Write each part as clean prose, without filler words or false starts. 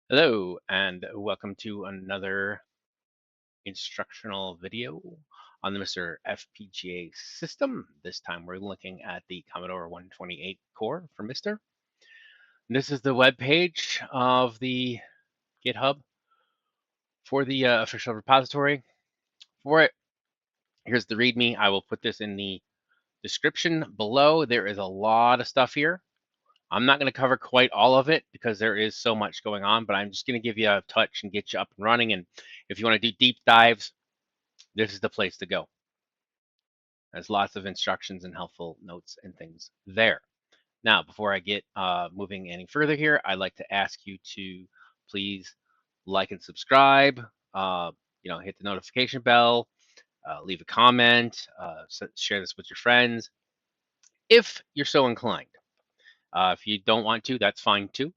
Hello and welcome to another instructional video on the MiSTer FPGA system. This time we're looking at the Commodore 128 core for MiSTer. This is the web page of the GitHub for the official repository for it. Here's the README. I will put this in the description below. There is a lot of stuff here. I'm not going to cover quite all of it because there is so much going on, but I'm just going to give you a touch and get you up and running. And if you want to do deep dives, this is the place to go. There's lots of instructions and helpful notes and things there. Now, before I get moving any further here, I'd like to ask you to please like and subscribe. Hit the notification bell, leave a comment, share this with your friends if you're so inclined. If you don't want to, that's fine too.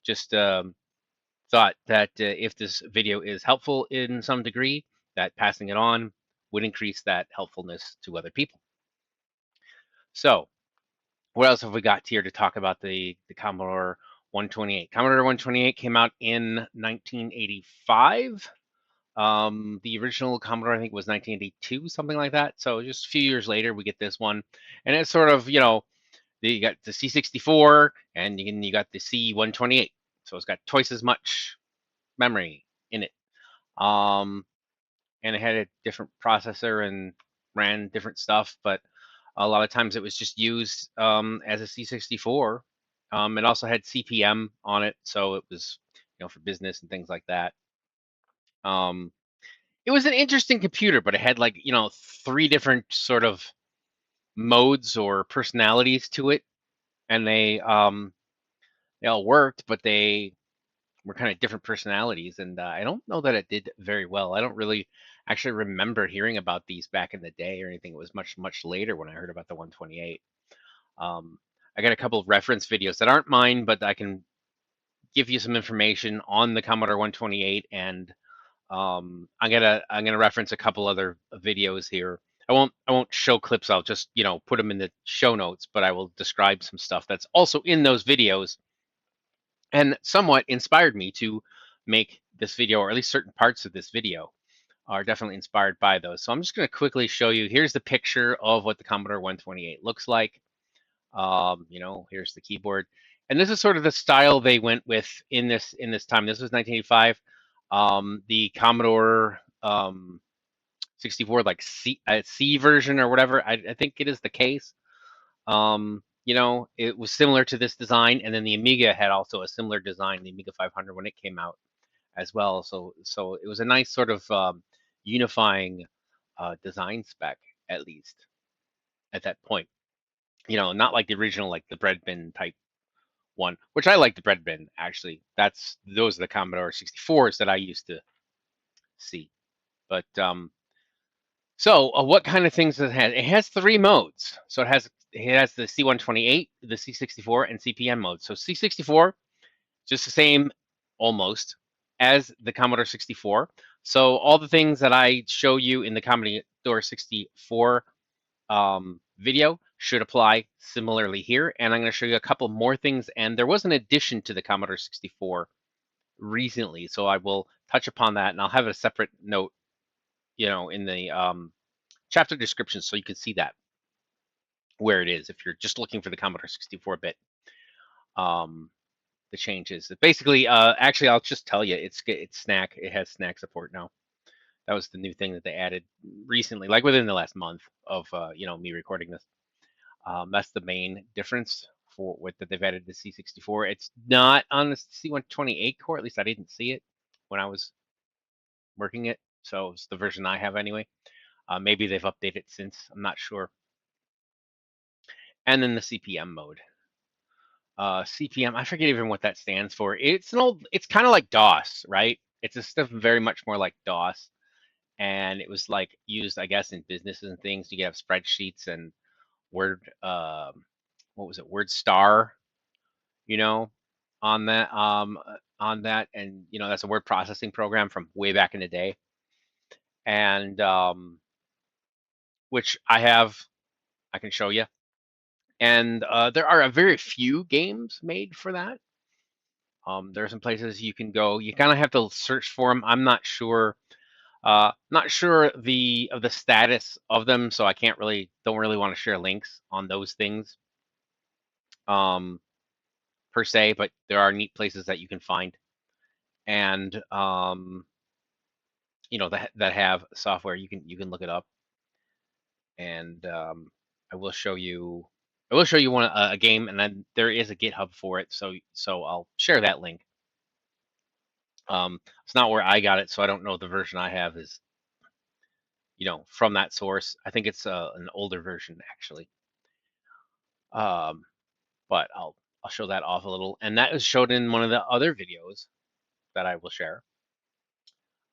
Just thought that if this video is helpful in some degree, that passing it on would increase that helpfulness to other people. So what else have we got here to talk about the Commodore 128? Commodore 128 came out in 1985. The original Commodore, I think, was 1982, something like that. So just a few years later, we get this one. And it's sort of, you got the C64 and you got the C128. So it's got twice as much memory in it. And it had a different processor and ran different stuff, but a lot of times it was just used as a C64. It also had CPM on it, so it was, for business and things like that. It was an interesting computer, but it had like, three different sort of modes or personalities to it, and they all worked, but they were kind of different personalities, and I don't know that it did very well. I don't really actually remember hearing about these back in the day or anything. It was much later when I heard about the 128. I got a couple of reference videos that aren't mine, but I can give you some information on the Commodore 128, and I'm gonna reference a couple other videos here. I won't show clips. I'll just put them in the show notes, but I will describe some stuff that's also in those videos and somewhat inspired me to make this video, or at least certain parts of this video are definitely inspired by those. So I'm just going to quickly show you. Here's the picture of what the Commodore 128 looks like. Here's the keyboard, and this is sort of the style they went with in this time. This was 1985. The Commodore 64, like C version or whatever. I think it is the case. It was similar to this design, and then the Amiga had also a similar design, the Amiga 500 when it came out as well. So it was a nice sort of unifying design spec, at least at that point. Not like the original, like the bread bin type one, which I like the bread bin actually. Those are the Commodore 64s that I used to see. But what kind of things does it have? It has three modes. So it has the C128, the C64, and CPM mode. So C64, just the same almost as the Commodore 64. So all the things that I show you in the Commodore 64 video should apply similarly here. And I'm going to show you a couple more things. And there was an addition to the Commodore 64 recently, so I will touch upon that, and I'll have a separate note, in the chapter description so you can see that where it is if you're just looking for the Commodore 64-bit. The changes. Basically, actually, I'll just tell you, it's Snack. It has Snack support now. That was the new thing that they added recently, like within the last month of me recording this. That's the main difference for that they've added to C64. It's not on the C128 core. At least I didn't see it when I was working it. So it's the version I have anyway. Maybe they've updated since. I'm not sure. And then the CPM mode. CPM, I forget even what that stands for. It's kind of like DOS, right? It's a stuff very much more like DOS. And it was like used, I guess, in businesses and things. You could have spreadsheets and what was it, WordStar, on that. And, that's a word processing program from way back in the day. And which I can show you. And there are a very few games made for that. There are some places you can go. You kind of have to search for them. I'm not sure. Not sure of the status of them, so I don't really want to share links on those things per se. But there are neat places that you can find, and that have software. You can look it up, and I will show you. I will show you a game, and then there is a GitHub for it. So I'll share that link. It's not where I got it, so I don't know the version I have is from that source. I think it's an older version actually. But I'll show that off a little, and that is showed in one of the other videos that I will share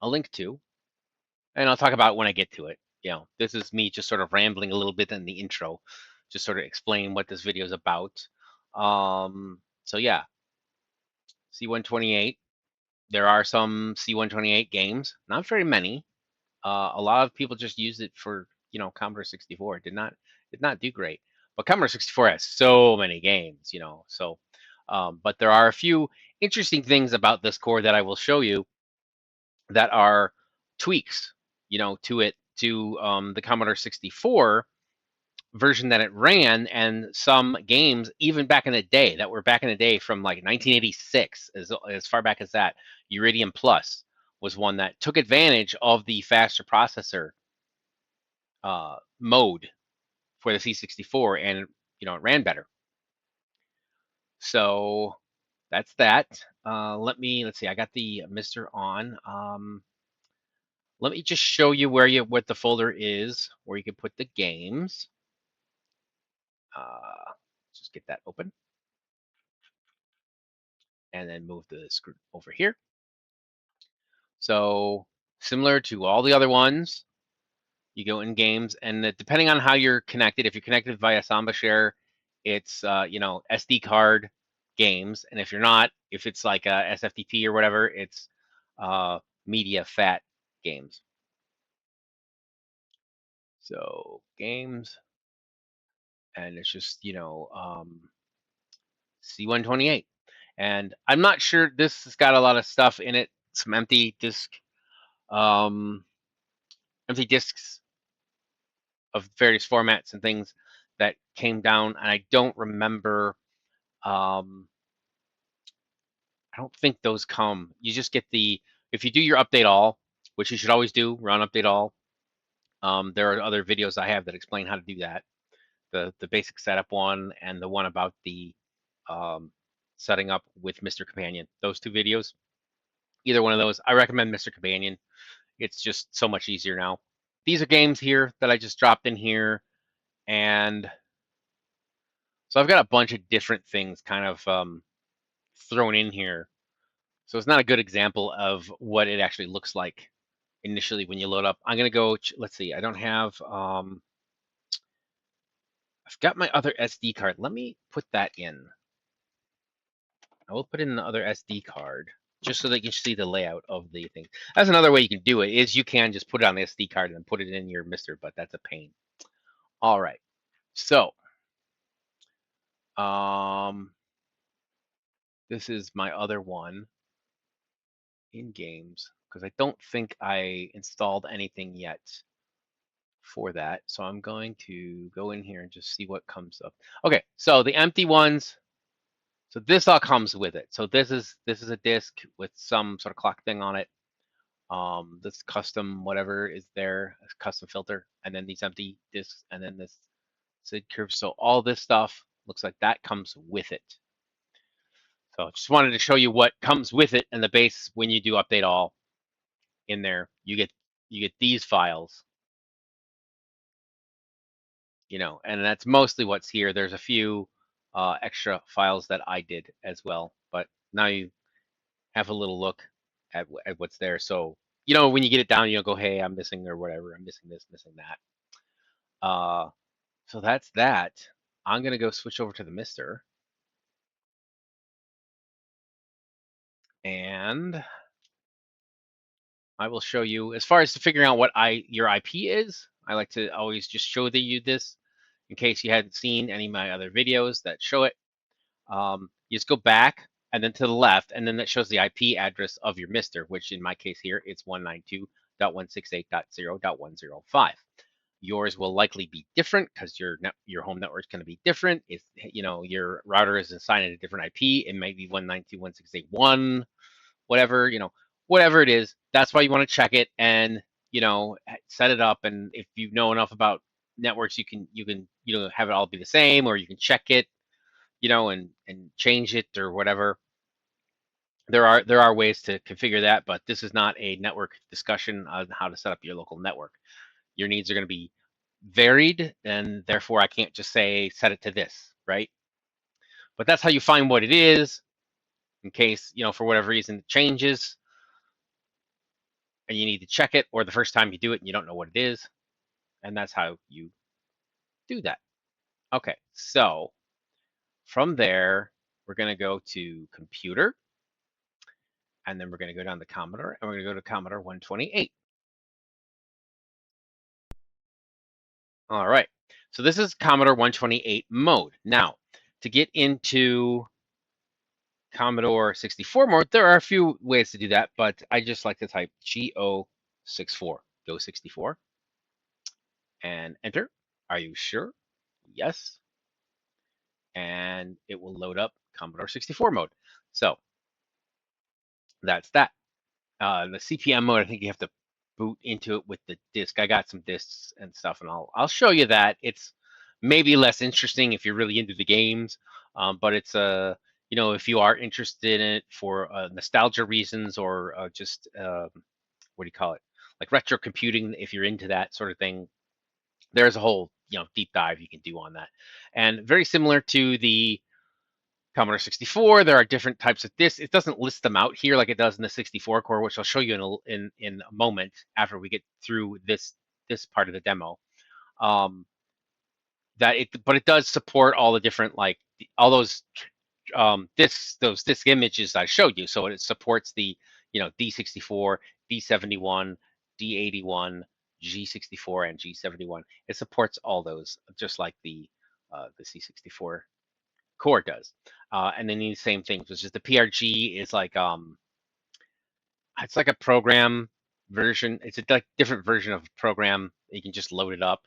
a link to, and I'll talk about it when I get to it. This is me just sort of rambling a little bit in the intro, just sort of explaining what this video is about. So yeah, C128. There are some C128 games, not very many. A lot of people just use it for Commodore 64. It did not do great, but Commodore 64 has so many games, so but there are a few interesting things about this core that I will show you that are tweaks, to the Commodore 64 version that it ran, and some games even back in the day that were back in the day from like 1986, as far back as that. Iridium Plus was one that took advantage of the faster processor mode for the C64, and it ran better. So that's that. Let's see. I got the MiSTer on. Let me just show you what the folder is, where you can put the games. Just get that open, and then move the screen over here. So similar to all the other ones, you go in games, and depending on how you're connected, if you're connected via Samba Share, it's SD card games, and if you're not, if it's like a SFTP or whatever, it's media FAT games. So games, and it's just C128, and I'm not sure, this has got a lot of stuff in it, some empty disks of various formats and things that came down, and I don't remember. I don't think those come. You just get if you do your update all, which you should always do, run update all. There are other videos I have that explain how to do that. The basic setup one, and the one about the setting up with MiSTer Companion. Those two videos, either one of those, I recommend MiSTer Companion. It's just so much easier now. These are games here that I just dropped in here, and so I've got a bunch of different things kind of thrown in here. So it's not a good example of what it actually looks like initially when you load up. I'm gonna go. Let's see. I don't have. I've got my other SD card. Let me put that in. I will put in the other SD card just so that you can see the layout of the thing. That's another way you can do it. Is you can just put it on the SD card and then put it in your MiSTer, but that's a pain. All right. So this is my other one in games, because I don't think I installed anything yet for that. So I'm going to go in here and just see what comes up. Okay, so the empty ones. So this all comes with it. So this is a disk with some sort of clock thing on it. This custom whatever is there, a custom filter, and then these empty disks, and then this SID curve. So all this stuff looks like that comes with it. So just wanted to show you what comes with it, and the base when you do update all in there, you get these files, and that's mostly what's here. There's a few extra files that I did as well, but now you have a little look at what's there. So when you get it down, go, hey, I'm missing or whatever. I'm missing this, missing that. So that's that. I'm gonna go switch over to the MiSTer, and I will show you, as far as figuring out what your IP is. I like to always just show you this in case you hadn't seen any of my other videos that show it. You just go back and then to the left, and then that shows the IP address of your MiSTer, which in my case here, it's 192.168.0.105. Yours will likely be different because your home network is going to be different. If your router is assigned a different IP, it might be 192.168.1, whatever, whatever it is. That's why you want to check it and set it up. And if you know enough about networks, you can have it all be the same, or you can check it, and change it or whatever. There are ways to configure that, but this is not a network discussion on how to set up your local network. Your needs are going to be varied, and therefore I can't just say set it to this, right? But that's how you find what it is in case, for whatever reason it changes and you need to check it, or the first time you do it and you don't know what it is. And that's how you do that. Okay, so from there, we're going to go to computer, and then we're going to go down to Commodore, and we're going to go to Commodore 128. All right, so this is Commodore 128 mode. Now, to get into Commodore 64 mode, there are a few ways to do that, but I just like to type GO64, Go64, and enter. Are you sure? Yes. And it will load up Commodore 64 mode. So that's that. The CPM mode, I think you have to boot into it with the disk. I got some disks and stuff, and I'll show you that. It's maybe less interesting if you're really into the games, but it's if you are interested in it for nostalgia reasons, or just what do you call it, like retro computing, if you're into that sort of thing, there's a whole deep dive you can do on that. And very similar to the Commodore 64, there are different types of disks. It doesn't list them out here like it does in the 64 core, which I'll show you in a moment after we get through this part of the demo. But it does support all the different, like all those those disk images I showed you. So it supports the D64, D71, D81, G64, and G71. It supports all those, just like the C64 core does. And then the same things, which is the PRG is like it's like a program version. It's a different version of a program. You can just load it up.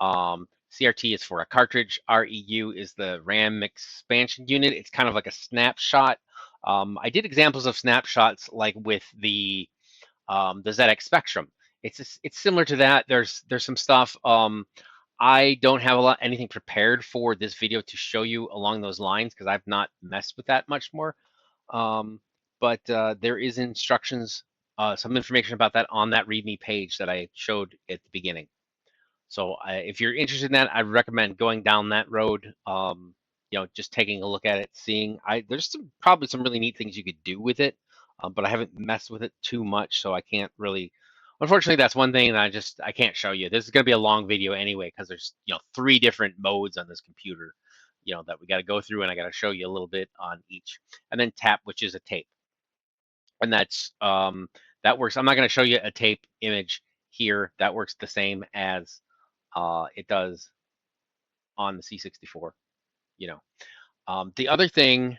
CRT is for a cartridge. REU is the RAM expansion unit. It's kind of like a snapshot. I did examples of snapshots like with the ZX Spectrum. It's similar to that. There's some stuff. I don't have anything prepared for this video to show you along those lines because I've not messed with that much more. But there is instructions, some information about that on that README page that I showed at the beginning. So if you're interested in that, I recommend going down that road. Just taking a look at it, seeing. There's probably some really neat things you could do with it, but I haven't messed with it too much, so I can't really. Unfortunately, that's one thing that I can't show you. This is going to be a long video anyway because there's 3 different modes on this computer, that we got to go through, and I got to show you a little bit on each. And then tap, which is a tape, and that works. I'm not going to show you a tape image here. That works the same as it does on the C64. The other thing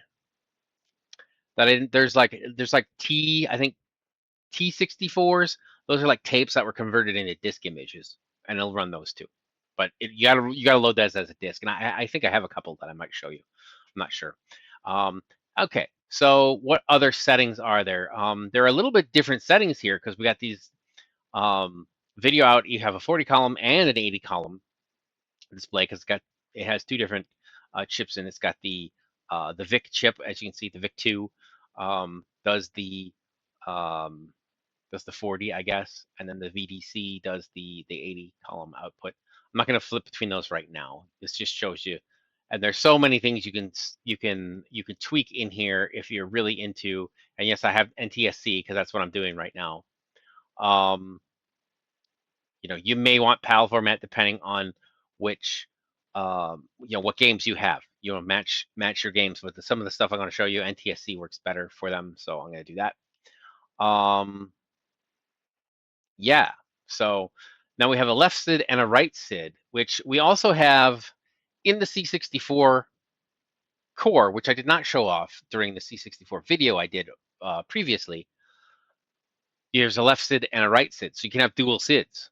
that there's like I think T64s. Those are like tapes that were converted into disk images, and it'll run those too. But you gotta load that as a disk, and I think I have a couple that I might show you. I'm not sure. Okay, so what other settings are there? There are a little bit different settings here because we got these video out. You have a 40 column and an 80 column display because it has 2 different chips in. It's got the VIC chip, as you can see. The VIC2 does the 40, I guess, and then the VDC does the 80 column output. I'm not going to flip between those right now. This just shows you, and there's so many things you can tweak in here if you're really into. And yes, I have NTSC because that's what I'm doing right now. You may want PAL format depending on which what games you have. Match your games with some of the stuff I'm going to show you. NTSC works better for them, so I'm going to do that. Yeah, so now we have a left SID and a right SID, which we also have in the C64 core, which I did not show off during the C64 video I did previously, there's a left SID and a right SID, so you can have dual SIDs,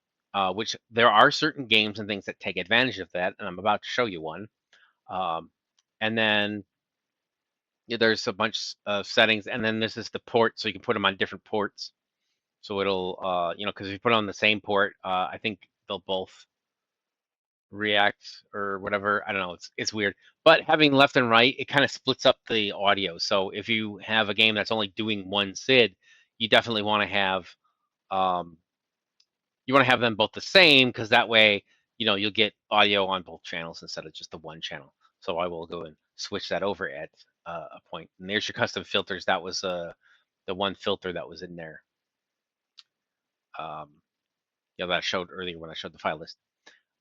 which there are certain games and things that take advantage of that, and I'm about to show you one. And then there's a bunch of settings, and then this is the port, so you can put them on different ports. So it'll, because if you put it on the same port, I think they'll both react or whatever. I don't know. It's weird. But having left and right, it kind of splits up the audio. So if you have a game that's only doing one SID, you definitely want to have them both the same, because that way, you'll get audio on both channels instead of just the one channel. So I will go and switch that over at a point. And there's your custom filters. That was the one filter that was in there. That I showed earlier when I showed the file list.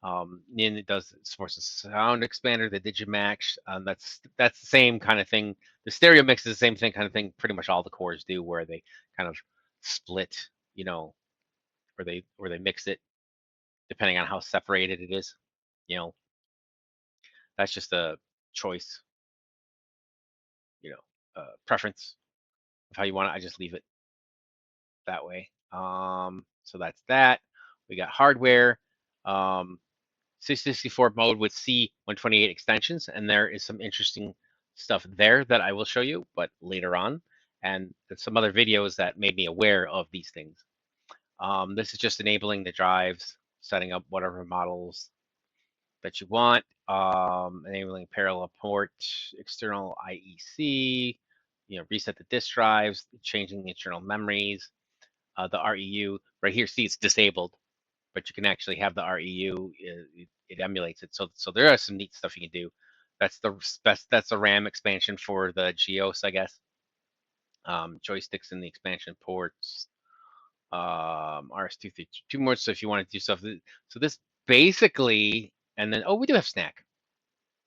And it supports the sound expander, the Digimax. That's the same kind of thing. The stereo mix is the same thing, kind of thing. Pretty much all the cores do, where they kind of split, or they mix it depending on how separated it is. That's just a choice, preference of how you want it. I just leave it that way. So that's that. We got hardware. C64 mode with C128 extensions, and there is some interesting stuff there that I will show you, but later on, and some other videos that made me aware of these things. This is just enabling the drives, setting up whatever models that you want, enabling parallel port, external IEC, reset the disk drives, changing the internal memories, the REU. Right here, see, it's disabled, but you can actually have the REU. It emulates it. So there are some neat stuff you can do. That's the RAM expansion for the GIOS, I guess. Joysticks in the expansion ports. RS-232 more. So if you want to do stuff, so this basically, and then we do have Snack.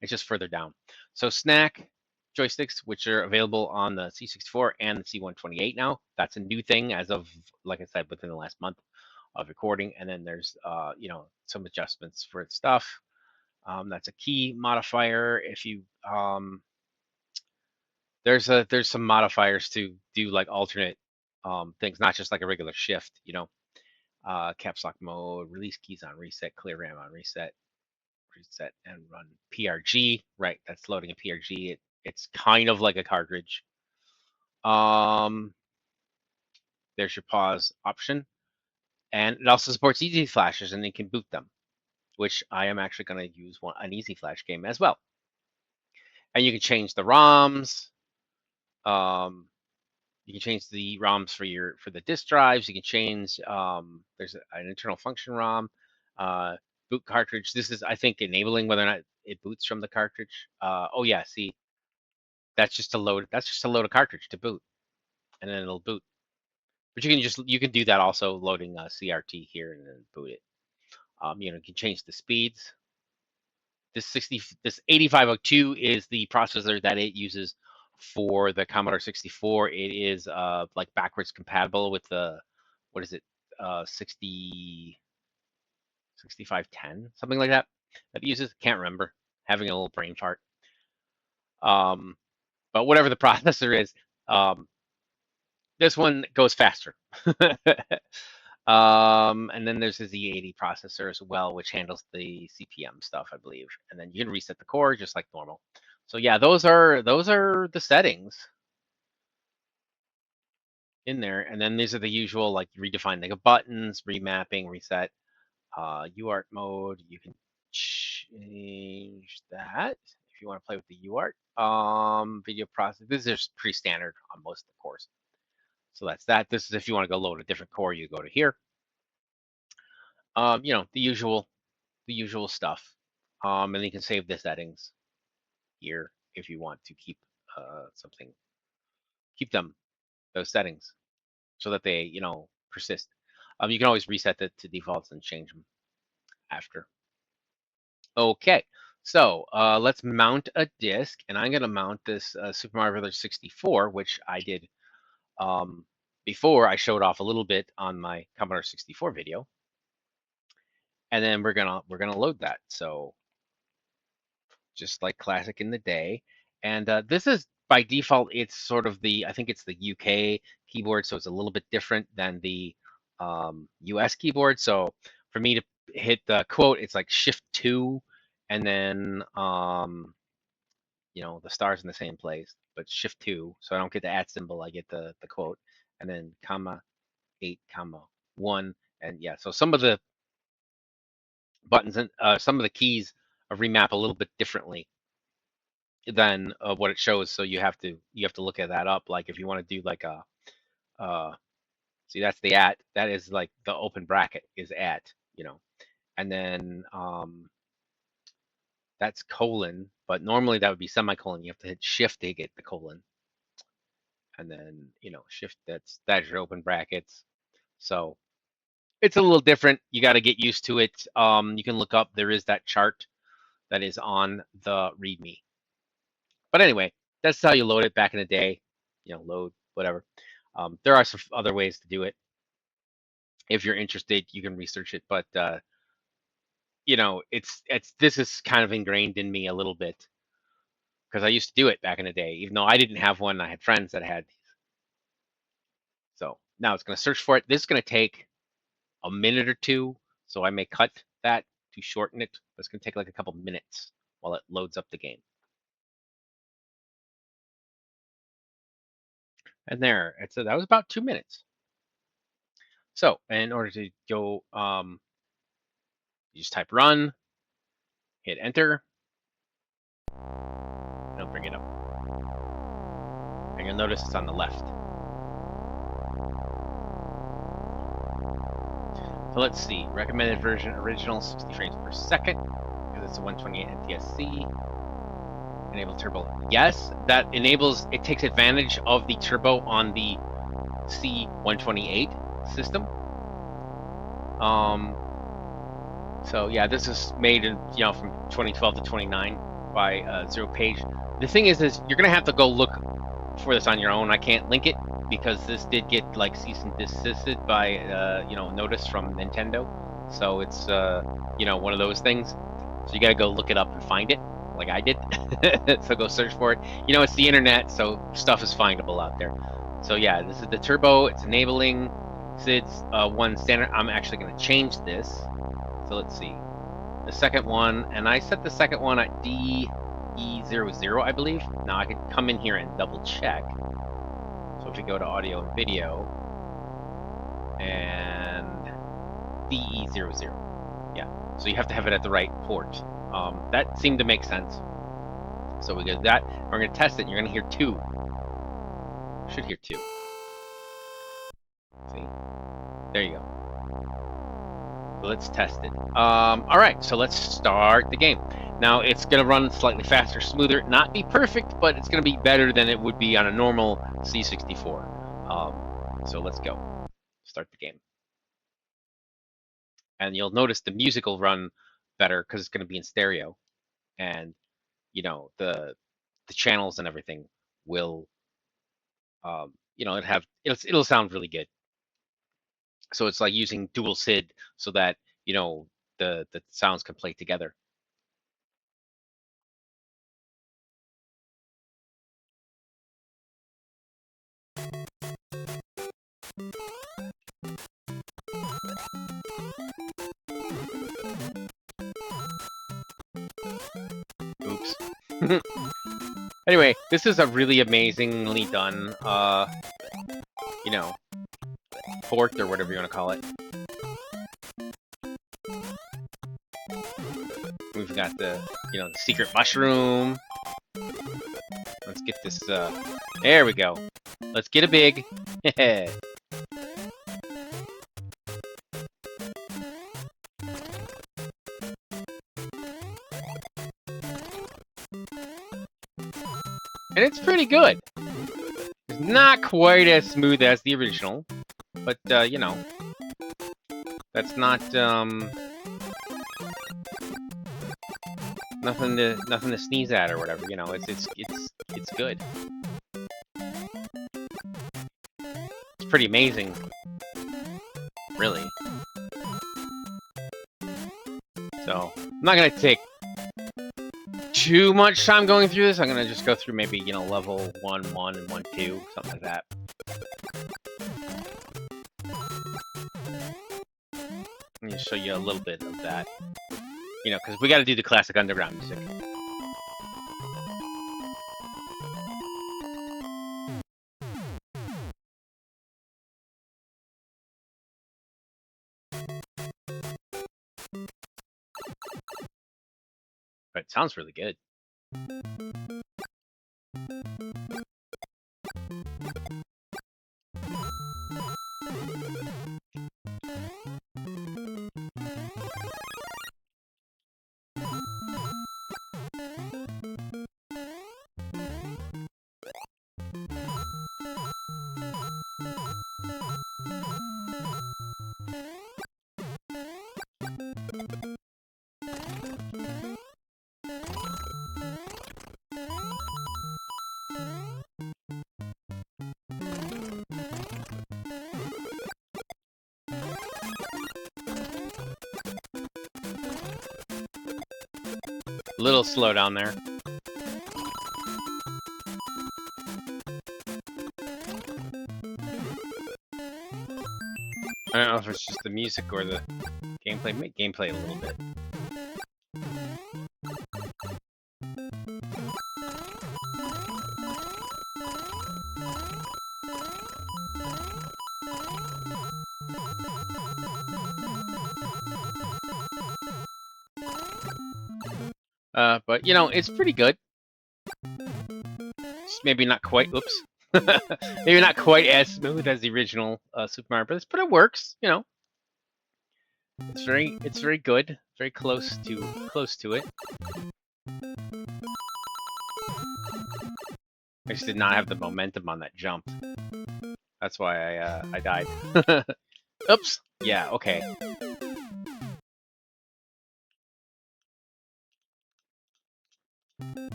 It's just further down. So Snack joysticks, which are available on the C64 and the C128 now. That's a new thing as of, like I said, within the last month of recording. And then there's some adjustments for stuff. That's a key modifier. If you there's some modifiers to do like alternate things, not just like a regular shift. Caps lock mode, release keys on reset, clear RAM on reset, and run PRG. Right, that's loading a PRG. It's kind of like a cartridge. There's your pause option. And it also supports easy flashes, and you can boot them, which I am actually going to use an easy flash game as well. And you can change the ROMs. You can change the ROMs for the disk drives. You can change. There's an internal function ROM, boot cartridge. This is, I think, enabling whether or not it boots from the cartridge. Oh yeah, see, that's just to load. That's just to load a cartridge to boot, and then it'll boot. But you can do that also, loading a CRT here and then boot it. You can change the speeds. This 8502 is the processor that it uses for the Commodore 64. It is like backwards compatible with the, what is it, 6510, something like that. That it uses. Can't remember. Having a little brain fart. But whatever the processor is, this one goes faster. And then there's the Z80 processor as well, which handles the CPM stuff, I believe. And then you can reset the core just like normal. So yeah, those are the settings in there. And then these are the usual, like redefine the buttons, remapping, reset, UART mode. You can change that if you want to play with the UART. Video process. This is pretty standard on most of the cores. So that's that. This is if you want to go load a different core, you go to here. The usual stuff. And you can save the settings here if you want to keep keep those settings so that they, persist. You can always reset it to defaults and change them after. Okay, so let's mount a disk, and I'm gonna mount this Super Mario Brothers 64, which I did before. I showed off a little bit on my Commodore 64 video, and then we're gonna load that. So just like classic in the day. And this is by default, it's sort of I think it's the UK keyboard, so it's a little bit different than the US keyboard. So for me to hit the quote, it's like Shift 2, and then the star's in the same place, but Shift 2, so I don't get the @ symbol, I get the quote, and then comma 8, comma 1, and yeah. So some of the buttons and some of the keys remap a little bit differently than what it shows. So you have to look at that up. Like if you want to do like a see, that's the @ that is like the open bracket is @ and then that's colon, but normally that would be semicolon. You have to hit Shift to get the colon, and then Shift, that's your open brackets. So it's a little different. You got to get used to it. You can look up, there is that chart that is on the README. But anyway, that's how you load it back in the day. Load, whatever. There are some other ways to do it. If you're interested, you can research it. But this is kind of ingrained in me a little bit because I used to do it back in the day. Even though I didn't have one, I had friends that had these. So now it's going to search for it. This is going to take a minute or two, so I may cut that to shorten it. But it's going to take like a couple minutes while it loads up the game. And there, that was about 2 minutes. So in order to go, you just type run, hit enter, and it'll bring it up. And you'll notice it's on the left. So let's see, recommended version original 60 frames per second, because it's a 128 NTSC. Enable turbo. Yes, that enables, it takes advantage of the turbo on the C128 system. So yeah, this is made in, from 2012 to 29 by Zero Page. The thing is you're gonna have to go look for this on your own. I can't link it because this did get like cease and desisted by notice from Nintendo. So it's one of those things. So you gotta go look it up and find it, like I did. So go search for it. It's the internet, so stuff is findable out there. So yeah, this is the turbo. It's enabling SIDS 1 standard. I'm actually gonna change this. So let's see. The second one, and I set the second one at DE00, I believe. Now I could come in here and double check. So if we go to audio and video, and DE00, yeah. So you have to have it at the right port. That seemed to make sense. So we go that. We're gonna test it. And you're gonna hear 2. Should hear 2. See? There you go. Let's test it. All right, so let's start the game. Now it's gonna run slightly faster, smoother, not be perfect, but it's gonna be better than it would be on a normal C64. So let's go. Start the game. And you'll notice the music will run better because it's gonna be in stereo, and the channels and everything will it'll sound really good. So it's like using dual SID so that the sounds can play together. Oops. Anyway, this is a really amazingly done port or whatever you want to call it. We've got the the secret mushroom. Let's get this there we go. Let's get a big. And it's pretty good. It's not quite as smooth as the original, but that's not nothing to sneeze at or whatever. It's good. It's pretty amazing, really. So I'm not gonna take too much time going through this. I'm gonna just go through maybe, you know, level 1, 1, and 1, 2, something like that. Let me show you a little bit of that. You know, because we got to do the classic underground music. But it sounds really good. Little slow down there. I don't know if it's just the music or the gameplay. Make gameplay a little bit. But you know, it's pretty good. Just maybe not quite. Oops. Maybe not quite as smooth as the original Super Mario Brothers, but it works. You know, it's very good. Very close to it. I just did not have the momentum on that jump. That's why I died. Oops. Yeah. Okay.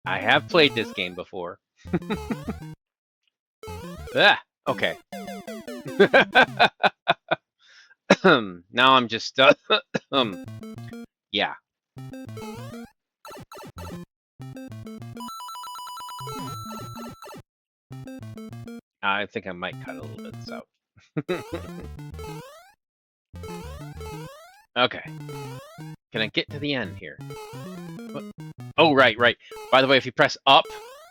I have played this game before. Ah, okay. Now I'm just yeah. I think I might cut a little bit this out. Okay. Can I get to the end here? Oh, right. By the way, if you press up,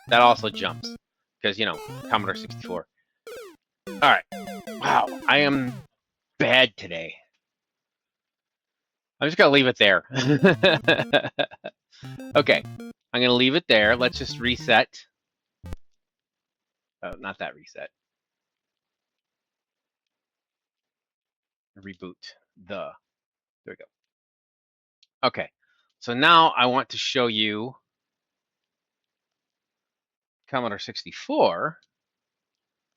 that also jumps. Because, you know, Commodore 64. Alright. Wow, I am bad today. I'm just going to leave it there. Okay. I'm going to leave it there. Let's just reset. Oh, not that reset. Reboot. There we go. Okay. So now I want to show you Commodore 64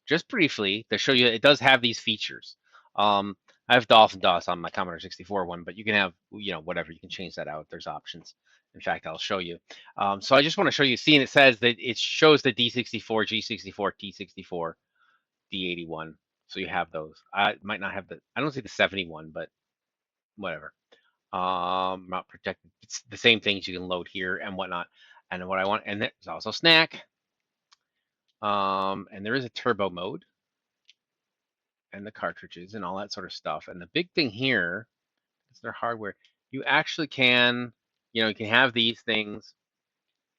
just briefly to show you it does have these features. I have DOS and DOS on my Commodore 64 one, but you can have, you know, whatever. You can change that out. There's options. In fact, I'll show you. So I just want to show you, seeing it says that it shows the D64, G64, T64, D81. So you have those. I might not have I don't see the 71, but whatever. Not protected. It's the same things you can load here and whatnot. And what I want, and there's also snack. And there is a turbo mode and the cartridges and all that sort of stuff. And the big thing here is their hardware. You actually can, you know, you can have these things,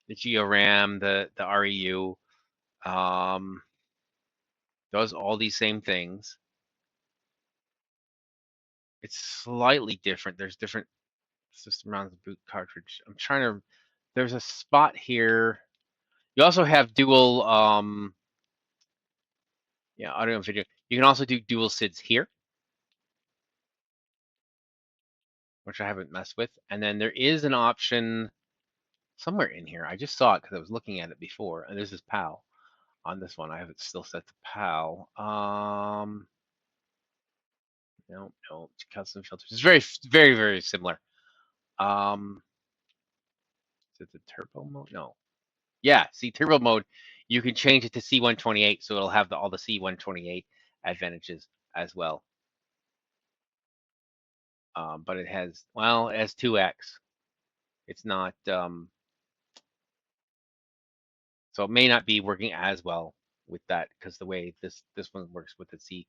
the GeoRAM, the REU, does all these same things. It's slightly different. There's different system rounds of boot cartridge. I'm trying to, there's a spot here. You also have dual, yeah, audio and video. You can also do dual SIDs here, which I haven't messed with. And then there is an option somewhere in here. I just saw it because I was looking at it before. And this is PAL on this one. I have it still set to PAL. No, custom filters. It's very similar. Is it the turbo mode? No. Yeah, see, turbo mode, you can change it to C128, so it'll have all the C128 advantages as well. But it has, well, it has 2x. It's not, so it may not be working as well with that because the way this one works with the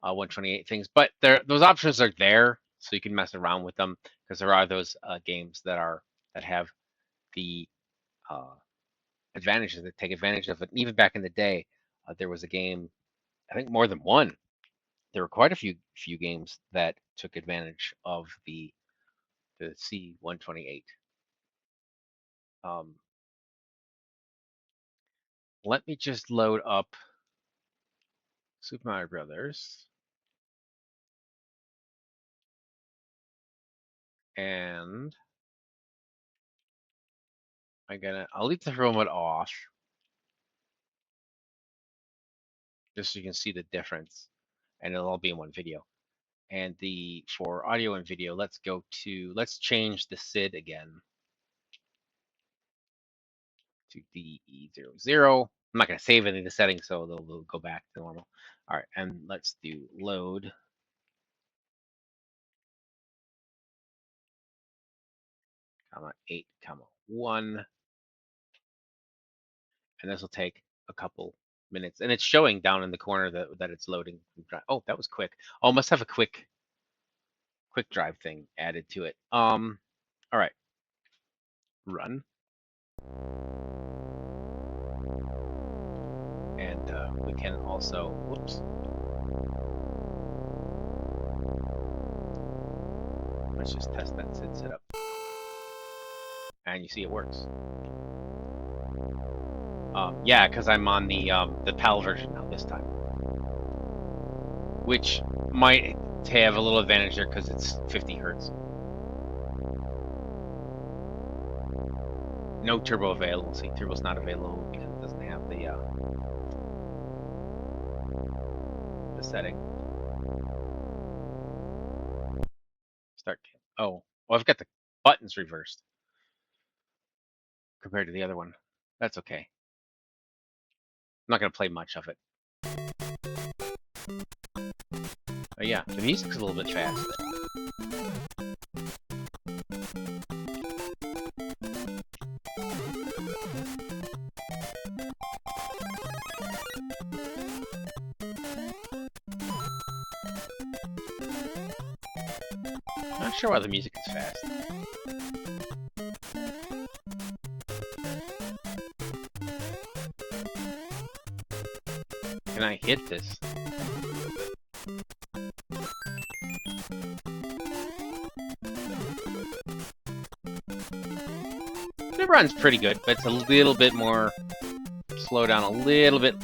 C128 things. But those options are there, so you can mess around with them because there are those games that have the uh, advantages that take advantage of it. And even back in the day, there was a game, I think more than one. There were quite a few games that took advantage of the C128. Um, let me just load up Super Mario Brothers, and I'll leave the remote off just so you can see the difference, and it'll all be in one video. And for audio and video, let's change the SID again to DE00. I'm not going to save any of the settings, so they'll go back to normal. All right, and let's do load. Comma 8, comma 1, and this will take a couple minutes, and it's showing down in the corner that it's loading. Oh, that was quick. Oh, must have a quick drive thing added to it. All right, run, and we can also, whoops. Let's just test that SID setup, and you see it works. Yeah, because I'm on the PAL version now this time, which might have a little advantage there because it's 50 hertz. No turbo available. See, turbo's not available because it doesn't have the setting. Start. Oh, well, I've got the buttons reversed compared to the other one. That's okay. I'm not gonna play much of it. Oh yeah, the music's a little bit fast. Not sure why the music is fast. Can I hit this? It runs pretty good, but it's a little bit more slow down, a little bit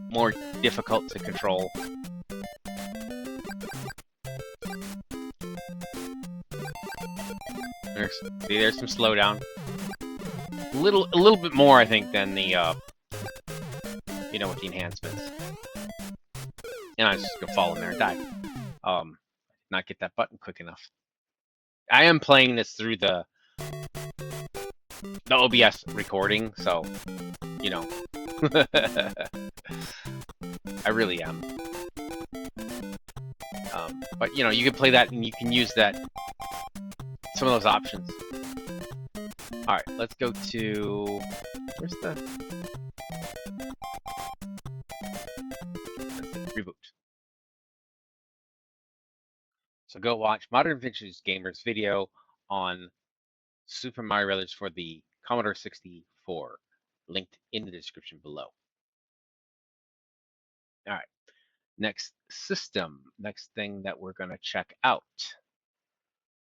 more difficult to control. There's some slowdown. A little bit more, I think, than the with the enhancements. And I was just gonna fall in there and die. Not get that button quick enough. I am playing this through the OBS recording, so I really am. But you can play that and you can use that, some of those options. All right, let's go to, where's the, reboot. So go watch Modern Vintage Gamers video on Super Mario Brothers for the Commodore 64, linked in the description below. All right, next thing that we're gonna check out.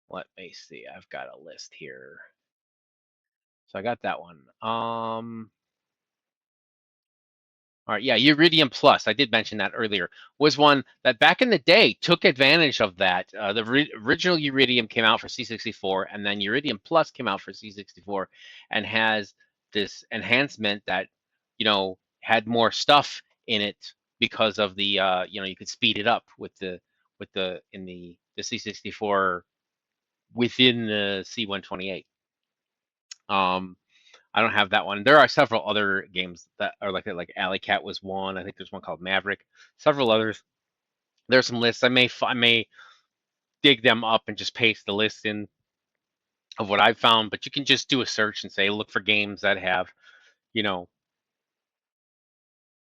Let me see, I've got a list here. So I got that one. All right, yeah, Iridium Plus, I did mention that earlier, was one that back in the day took advantage of that. The original Iridium came out for C64, and then Iridium Plus came out for C64, and has this enhancement that, had more stuff in it because of the, you could speed it up with the C64 within the C128. I don't have that one. There are several other games that are like Alley Cat was one. I think there's one called Maverick. Several others. There's some lists. I may dig them up and just paste the list in of what I've found, but you can just do a search and say, look for games that have, you know,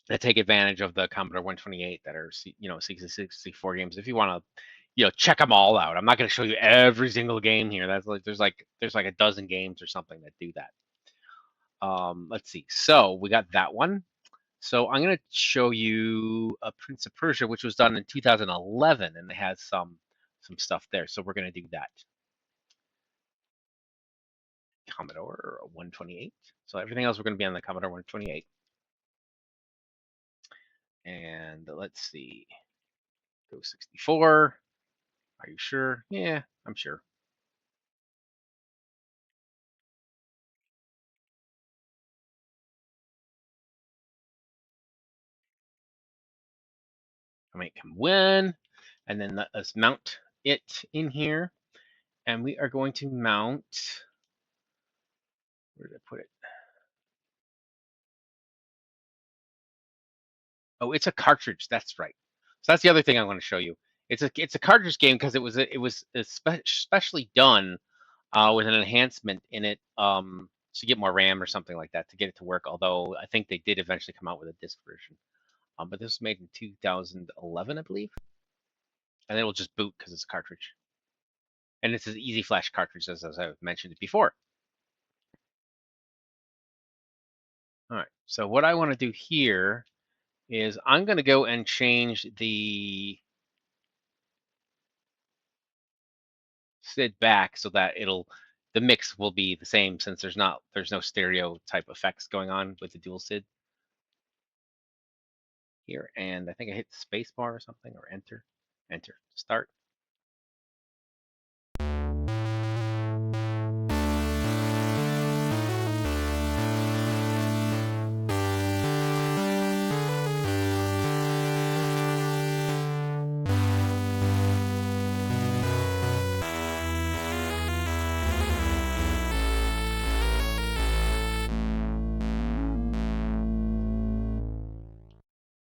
that take advantage of the Commodore 128 that are, you know, C64 games. If you want to, you know, check them all out. I'm not going to show you every single game here. That's like there's like a dozen games or something that do that. Let's see. So we got that one. So I'm going to show you a Prince of Persia, which was done in 2011, and it has some stuff there. So we're going to do that. Commodore 128. So everything else we're going to be on the Commodore 128. And let's see. Go 64. Are you sure? Yeah, I'm sure. I might come when, and then let us mount it in here. And we are going to mount, where did I put it? Oh, it's a cartridge. That's right. So that's the other thing I want to show you. It's a cartridge game because it was especially done with an enhancement in it to get more RAM or something like that to get it to work. Although I think they did eventually come out with a disc version. But this was made in 2011, I believe, and it will just boot because it's a cartridge. And it's an easy flash cartridge, as I mentioned it before. All right, so what I want to do here is I'm going to go and change the SID back so that the mix will be the same since there's no stereo type effects going on with the dual SID here. And I think I hit space bar or something, or enter, start.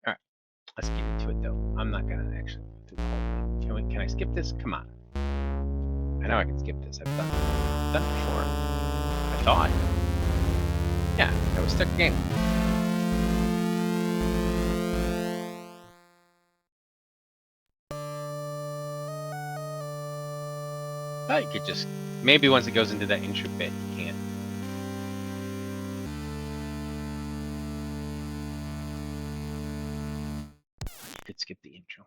All right, let's get into it though. I'm not gonna actually do the whole thing. Can I skip this? Come on. I know I can skip this. I've done it before. I thought. Yeah, that was start the game. You could just, maybe once it goes into that intro bit, you can't. You could skip the intro.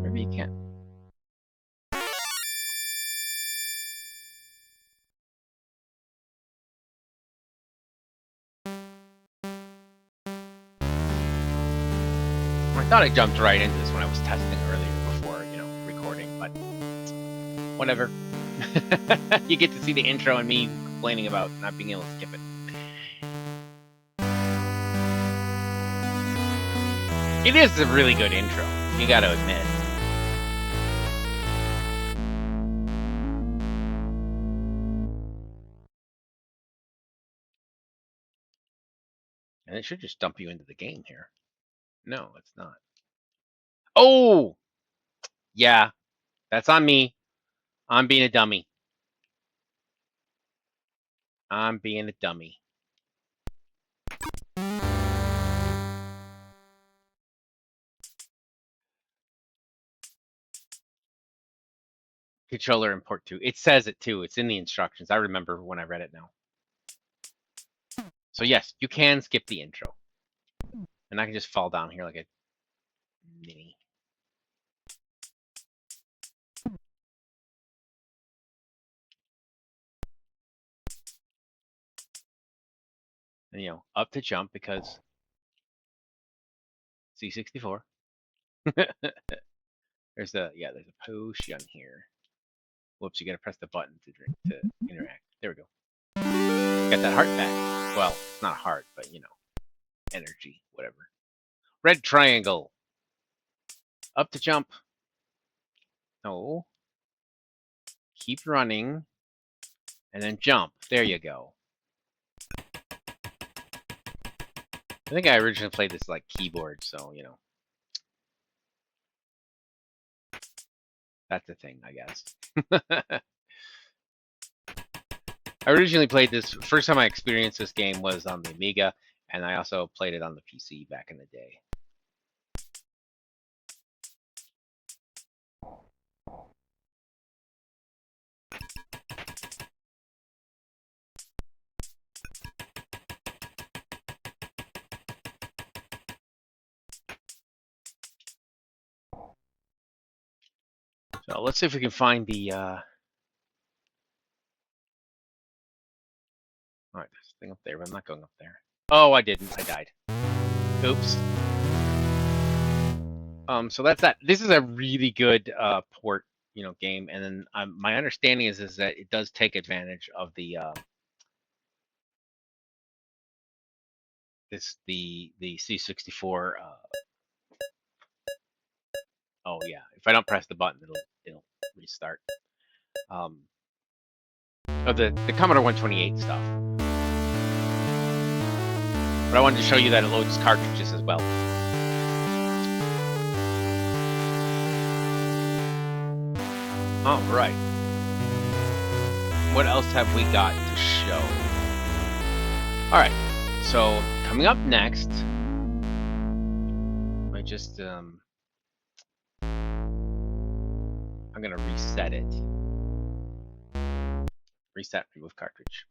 Maybe you can't. I thought I jumped right into this when I was testing earlier before, you know, recording, but whatever. You get to see the intro and me complaining about not being able to skip it. It is a really good intro, you gotta admit. And it should just dump you into the game here. No, it's not. Oh! Yeah, that's on me. I'm being a dummy. I'm being a dummy. Controller import to. It says it too. It's in the instructions. I remember when I read it now. So yes, you can skip the intro. And I can just fall down here like a mini. And, you know, up to jump because C64. There's a potion here. Whoops, you gotta press the button to drink to interact. There we go. Got that heart back. Well, it's not a heart, but you know, energy, whatever. Red triangle. Up to jump. No. keep running, and then jump. There you go. I think I originally played this like keyboard, so you know. That's the thing, I guess. I originally played this, first time I experienced this game was on the Amiga, and I also played it on the PC back in the day. So let's see if we can find the, all right, there's a thing up there, but I'm not going up there. Oh, I didn't, I died. Oops. So that's that. This is a really good port, you know, game, and then my understanding is that it does take advantage of the the C64. Oh yeah, if I don't press the button, it'll restart. Of the Commodore 128 stuff. But I wanted to show you that it loads cartridges as well. All right. What else have we got to show? All right. So coming up next, I just I'm gonna reset it. Reset, remove cartridge.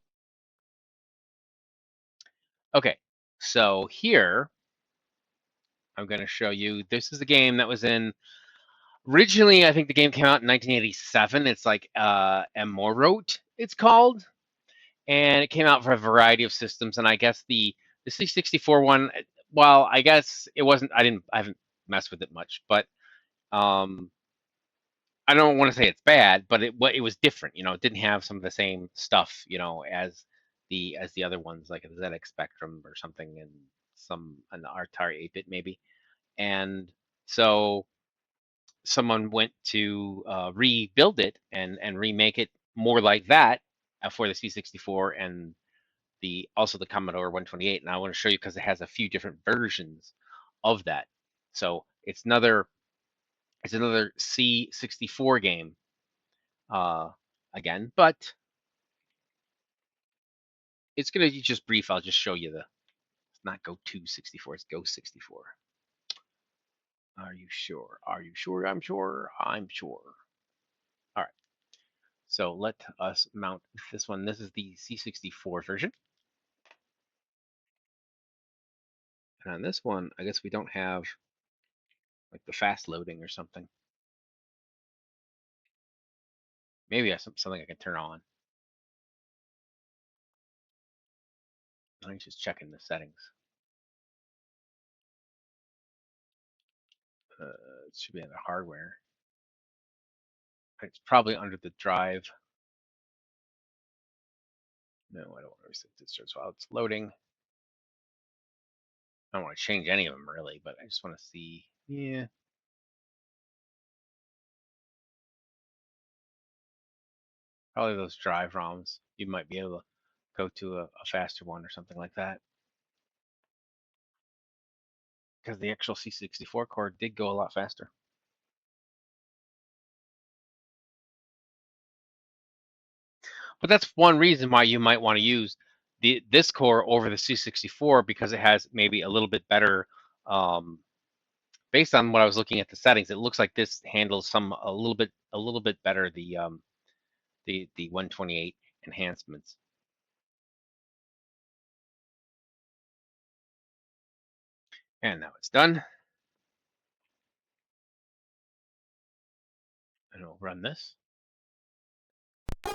Okay. So here, I'm gonna show you. This is a game that was in. Originally, I think the game came out in 1987. It's like Amaurote, it's called, and it came out for a variety of systems. And I guess the C64 one, well, I guess it wasn't. I haven't messed with it much, but I don't want to say it's bad, but it was different. You know, it didn't have some of the same stuff, you know, as the other ones, like the ZX Spectrum or something, and an Atari 8-bit maybe. And so someone went to rebuild it and remake it more like that for the C64 and also the Commodore 128. And I want to show you because it has a few different versions of that. So it's another C64 game again, but it's gonna be just brief. I'll just show you it's not Go to 64, it's Go 64. Are you sure? Are you sure? I'm sure. I'm sure. All right. So let us mount this one. This is the C64 version. And on this one, I guess we don't have like the fast loading or something. Maybe that's something I can turn on. I'm just checking the settings. It should be under hardware. It's probably under the drive. No, I don't want to reset this while it's loading. I don't want to change any of them really, but I just want to see. Yeah. Probably those drive ROMs. You might be able to go to a faster one or something like that. Because the actual C64 core did go a lot faster. But that's one reason why you might want to use this core over the C64 because it has maybe a little bit better. Based on what I was looking at the settings, it looks like this handles a little bit better the 128 enhancements. And now it's done. And we'll run this. I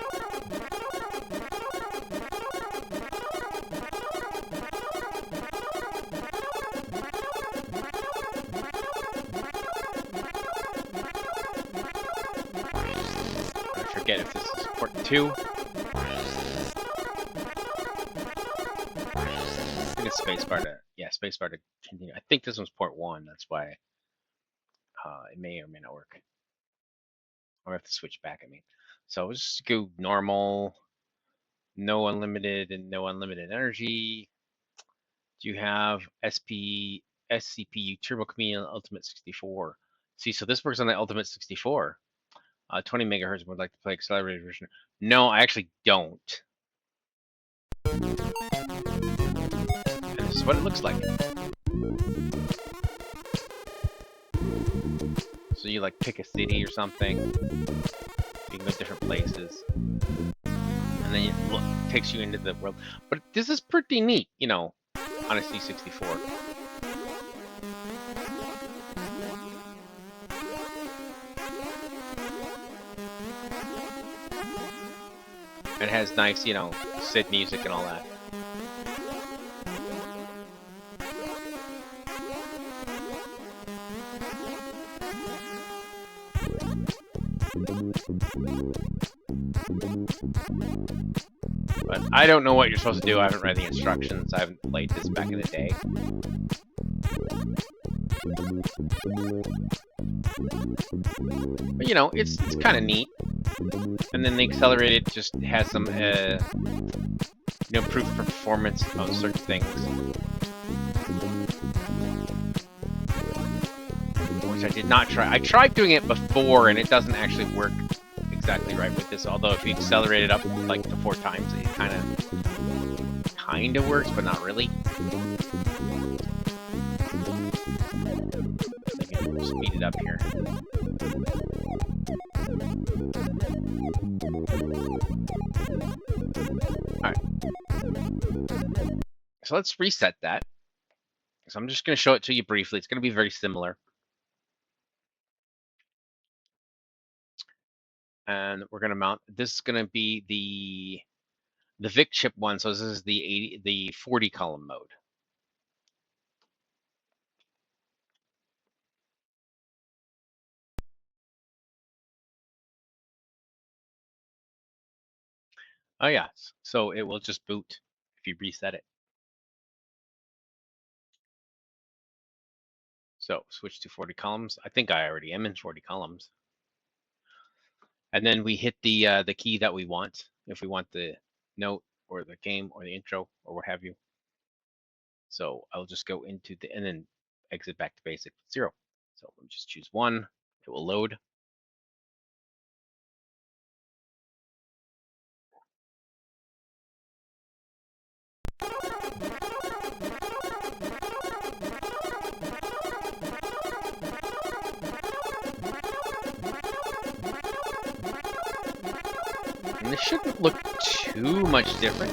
forget if this is port 2. I think it's spacebar to continue. I think this one's port 1. That's why it may or may not work. Or I have to switch back, I mean. So just go normal, no unlimited and no unlimited energy. Do you have SCPU Turbo Chameleon Ultimate 64? See, so this works on the Ultimate 64. 20 megahertz would like to play accelerated version. No, I actually don't. And this is what it looks like. So you like pick a city or something. You can go different places. And then it takes you into the world. But this is pretty neat, you know, on a C64. It has nice, you know, SID music and all that. But I don't know what you're supposed to do. I haven't read the instructions. I haven't played this back in the day. But you know, it's kind of neat. And then the accelerated just has some, you know, proof for performance on certain things, which I did not try. I tried doing it before, and it doesn't actually work exactly right with this. Although if you accelerate it up like to 4 times, it kind of works, but not really. Maybe speed it up here. Alright. So let's reset that. So I'm just going to show it to you briefly. It's going to be very similar. And we're going to mount, this is going to be the VIC chip one. So this is the 40 column mode. Oh yeah, so it will just boot if you reset it. So switch to 40 columns. I think I already am in 40 columns. And then we hit the key that we want, if we want the note or the game or the intro or what have you. So I'll just go into the, and then exit back to basic 0. So let me just choose 1. It will load. And this shouldn't look too much different.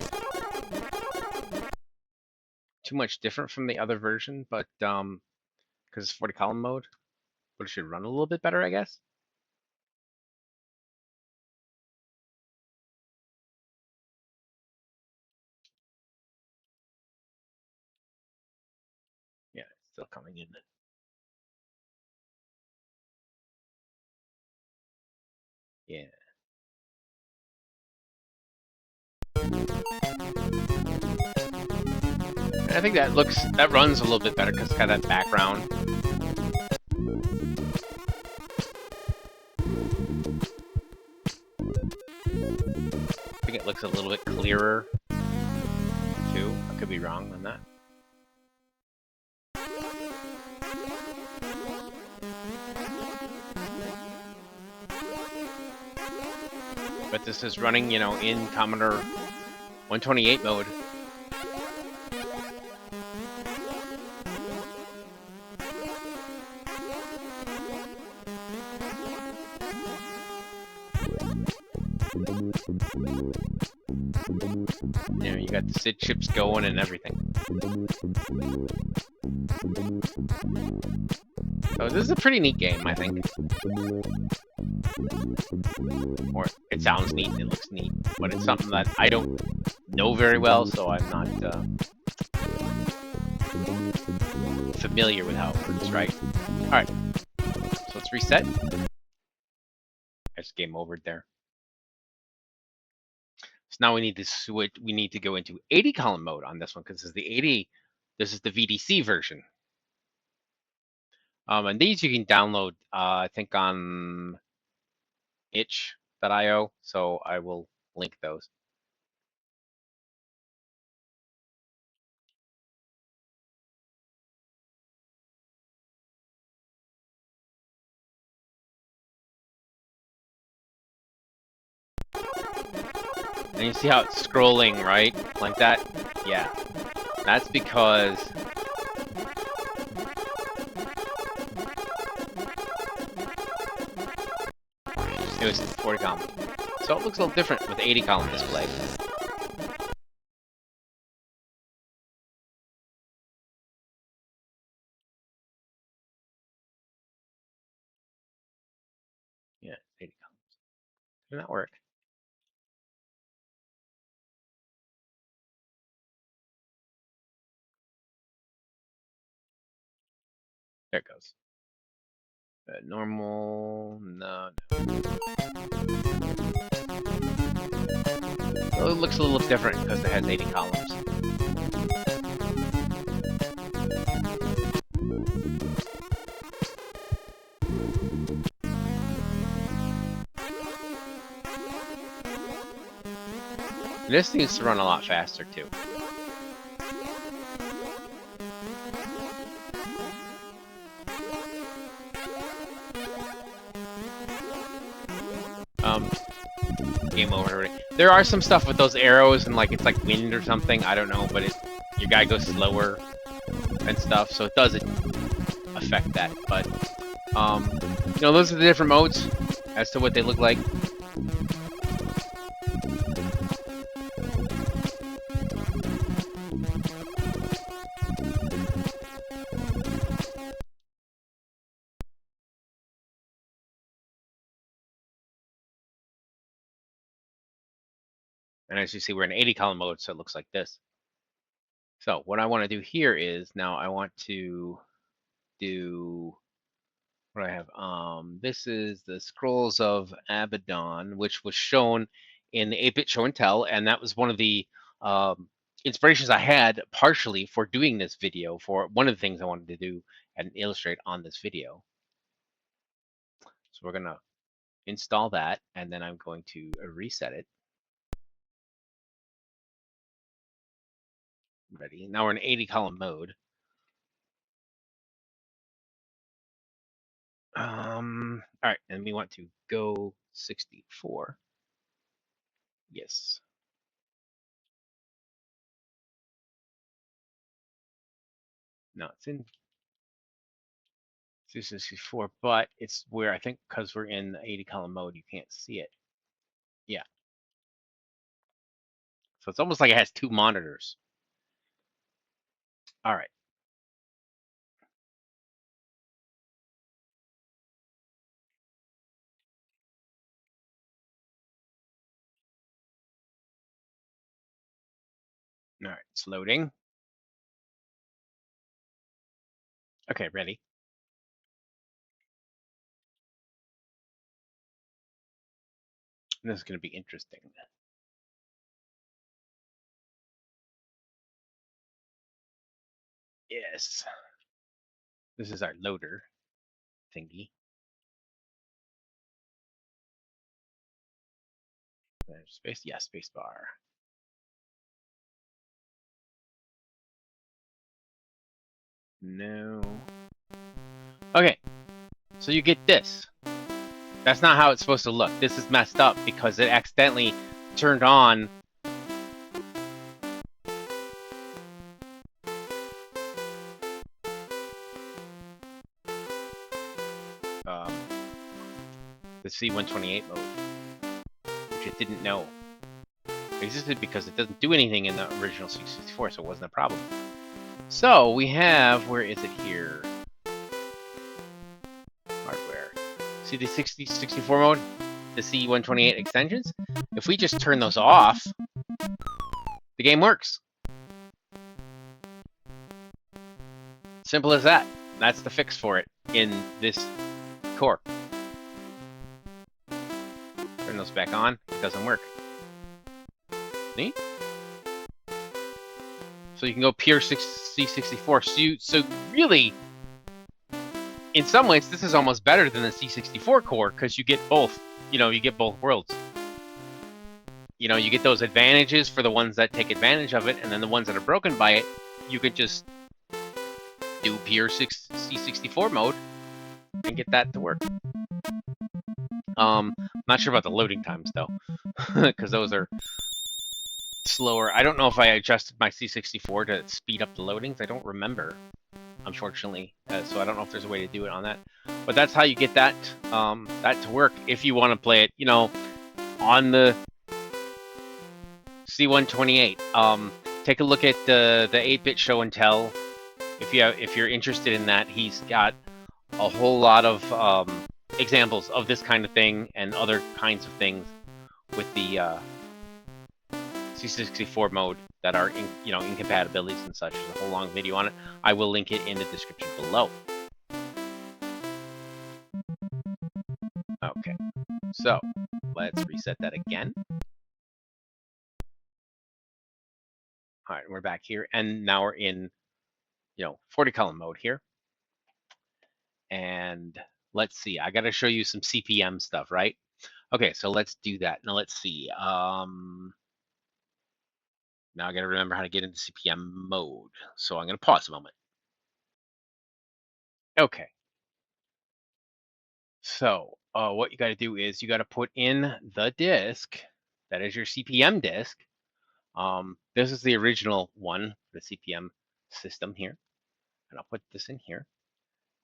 From the other version, but because it's 40 column mode, but it should run a little bit better, I guess. Yeah, it's still coming in. Yeah. I think that runs a little bit better because it's got that background. I think it looks a little bit clearer too. I could be wrong on that. But this is running, you know, in Commodore 128 mode. You know, you got the SID chips going and everything. So this is a pretty neat game, I think. Or it sounds neat, it looks neat, but it's something that I don't know very well, so I'm not familiar with how it works, right? Alright, so let's reset. There's game over there. So now we need to switch, we need to go into 80 column mode on this one, because this is the VDC version. And these you can download, I think on itch. .io, so I will link those. And you see how it's scrolling, right? Like that? Yeah. That's because it was 40 column. So it looks a little different with 80 column display. Yeah, 80 columns. Did that work? There it goes. Normal, no. So it looks a little different because it has 80 columns. This needs to run a lot faster too. Game over already. There are some stuff with those arrows and like it's like wind or something. I don't know, but your guy goes slower and stuff, so it does affect that. But you know, those are the different modes as to what they look like. And as you see, we're in 80 column mode, so it looks like this. So what I want to do here is now I want to do what I have. This is the Scrolls of Abadon, which was shown in the 8-bit show and tell, and that was one of the inspirations I had partially for doing this video. For one of the things I wanted to do and illustrate on this video. So we're gonna install that, and then I'm going to reset it. Ready. Now we're in 80 column mode. All right, and we want to go 64. Yes. No, it's in 264, but it's where I think because we're in the 80 column mode, you can't see it. Yeah. So it's almost like it has two monitors. All right. All right, it's loading. Okay, ready. This is going to be interesting. Yes. This is our loader thingy. There's space. Yeah, space bar. No. Okay. So you get this. That's not how it's supposed to look. This is messed up because it accidentally turned on the C128 mode, which it didn't know existed because it doesn't do anything in the original C64, so it wasn't a problem. So we have, where is it here? Hardware. See the 64 mode? The C128 extensions? If we just turn those off, the game works. Simple as that. That's the fix for it in this core. Turn those back on, it doesn't work. See? So you can go pure C64. So really, in some ways, this is almost better than the C64 core because you get both you get both worlds. You get those advantages for the ones that take advantage of it, and then the ones that are broken by it, you could just do pure C64 mode and get that to work. Not sure about the loading times though, because those are slower. I don't know if I adjusted my C64 to speed up the loadings. I don't remember, unfortunately, so I don't know if there's a way to do it on that. But that's how you get that that to work if you want to play it, on the C128. Take a look at the 8-bit show and tell. If you're interested in that, he's got a whole lot of examples of this kind of thing and other kinds of things with the C64 mode that are incompatibilities and such. There's a whole long video on it. I will link it in the description below. Okay, so let's reset that again. All right, we're back here, and now we're in 40 column mode here. And let's see, I got to show you some CPM stuff, right? Okay, so let's do that. Now let's see. Now I got to remember how to get into CPM mode. So I'm going to pause a moment. Okay. So what you got to do is you got to put in the disk that is your CPM disk. This is the original one, the CPM system here. And I'll put this in here.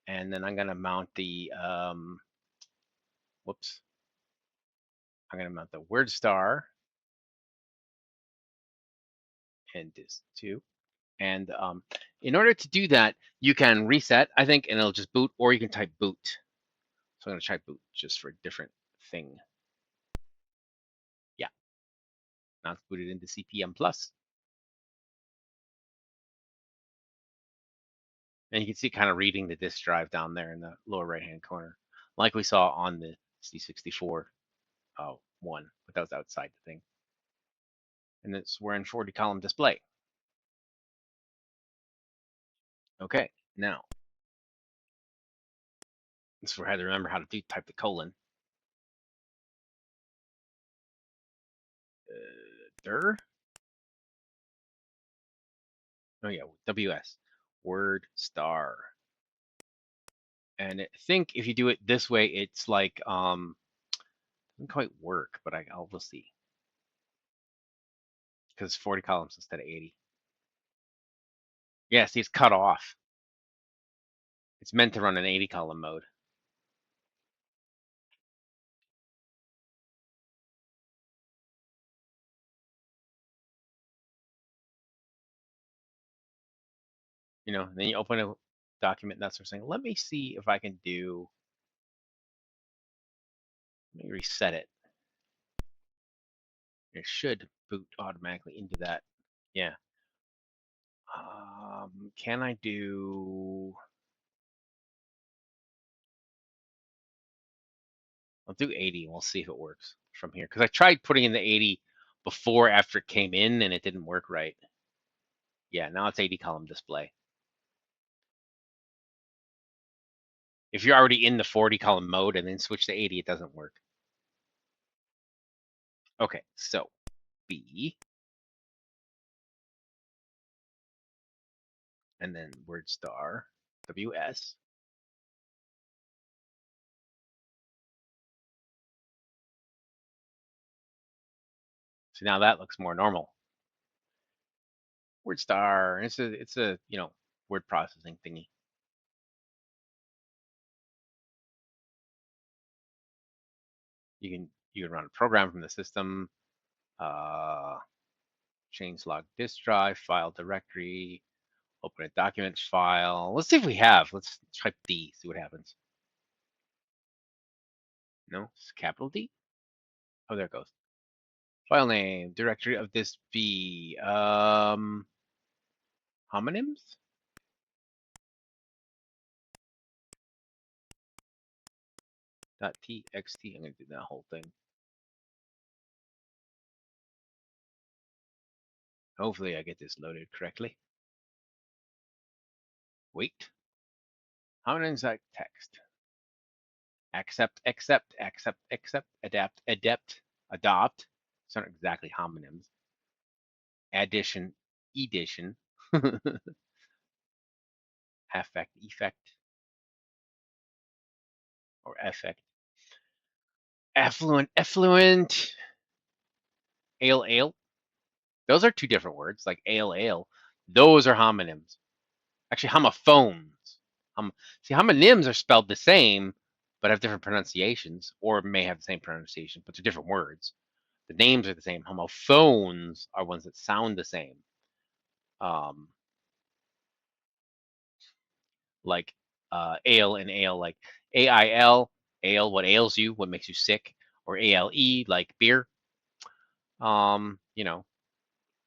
And then I'm going to mount the, whoops. I'm going to mount the WordStar and disk 2. And in order to do that, you can reset, I think, and it'll just boot, or you can type boot. So I'm going to try boot just for a different thing. Yeah. Now it's booted into CPM Plus. And you can see kind of reading the disk drive down there in the lower right-hand corner, like we saw on the C64 one, but that was outside the thing. And we're in 40 column display. Okay, now this is where I had to remember how to type the colon. dir. Oh yeah, WS, WordStar. And I think if you do it this way, it's like doesn't quite work, but we'll see. Because it's 40 columns instead of 80. Yeah, see, it's cut off. It's meant to run in 80 column mode. Then you open a document and that sort of thing. Let me see if I can let me reset it. It should boot automatically into that. Yeah. Can I do? I'll do 80 and we'll see if it works from here. Because I tried putting in the 80 before after it came in and it didn't work right. Yeah, now it's 80 column display. If you're already in the 40 column mode and then switch to 80, it doesn't work. Okay, so B, and then WordStar, WS. So now that looks more normal. WordStar, it's a word processing thingy. You can run a program from the system. Change log disk drive, file directory, open a documents file. Let's see if we have. Let's type D, see what happens. No, it's capital D. Oh, there it goes. File name, directory of this B. Homonyms? .txt. I'm gonna do that whole thing. Hopefully I get this loaded correctly. Wait. Homonyms that text. accept, adapt, adopt. It's not exactly homonyms. Addition, edition, affect, effect, or effect. Affluent, effluent, ale, ale. Those are two different words, like ale, ale. Those are homonyms. Actually, homophones. See, homonyms are spelled the same, but have different pronunciations, or may have the same pronunciation, but they're different words. The names are the same. Homophones are ones that sound the same. Um, like ale and ale, like AIL, ale, what ails you, what makes you sick, or ALE, like beer. You know,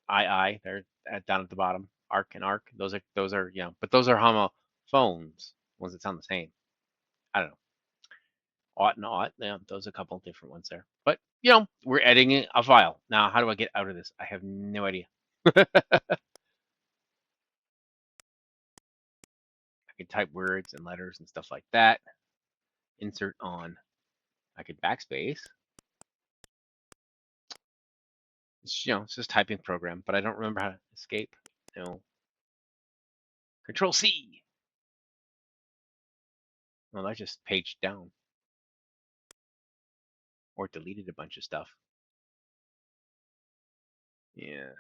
they're down at the bottom. Arc and arc, those are but those are homophones, ones that sound the same. I don't know. Ought and ought, yeah, those are a couple different ones there. But we're editing a file now. How do I get out of this? I have no idea. I can type words and letters and stuff like that. Insert on. I could backspace. It's just typing program, but I don't remember how to escape. No. Control C. Well, that just paged down or deleted a bunch of stuff. Yeah.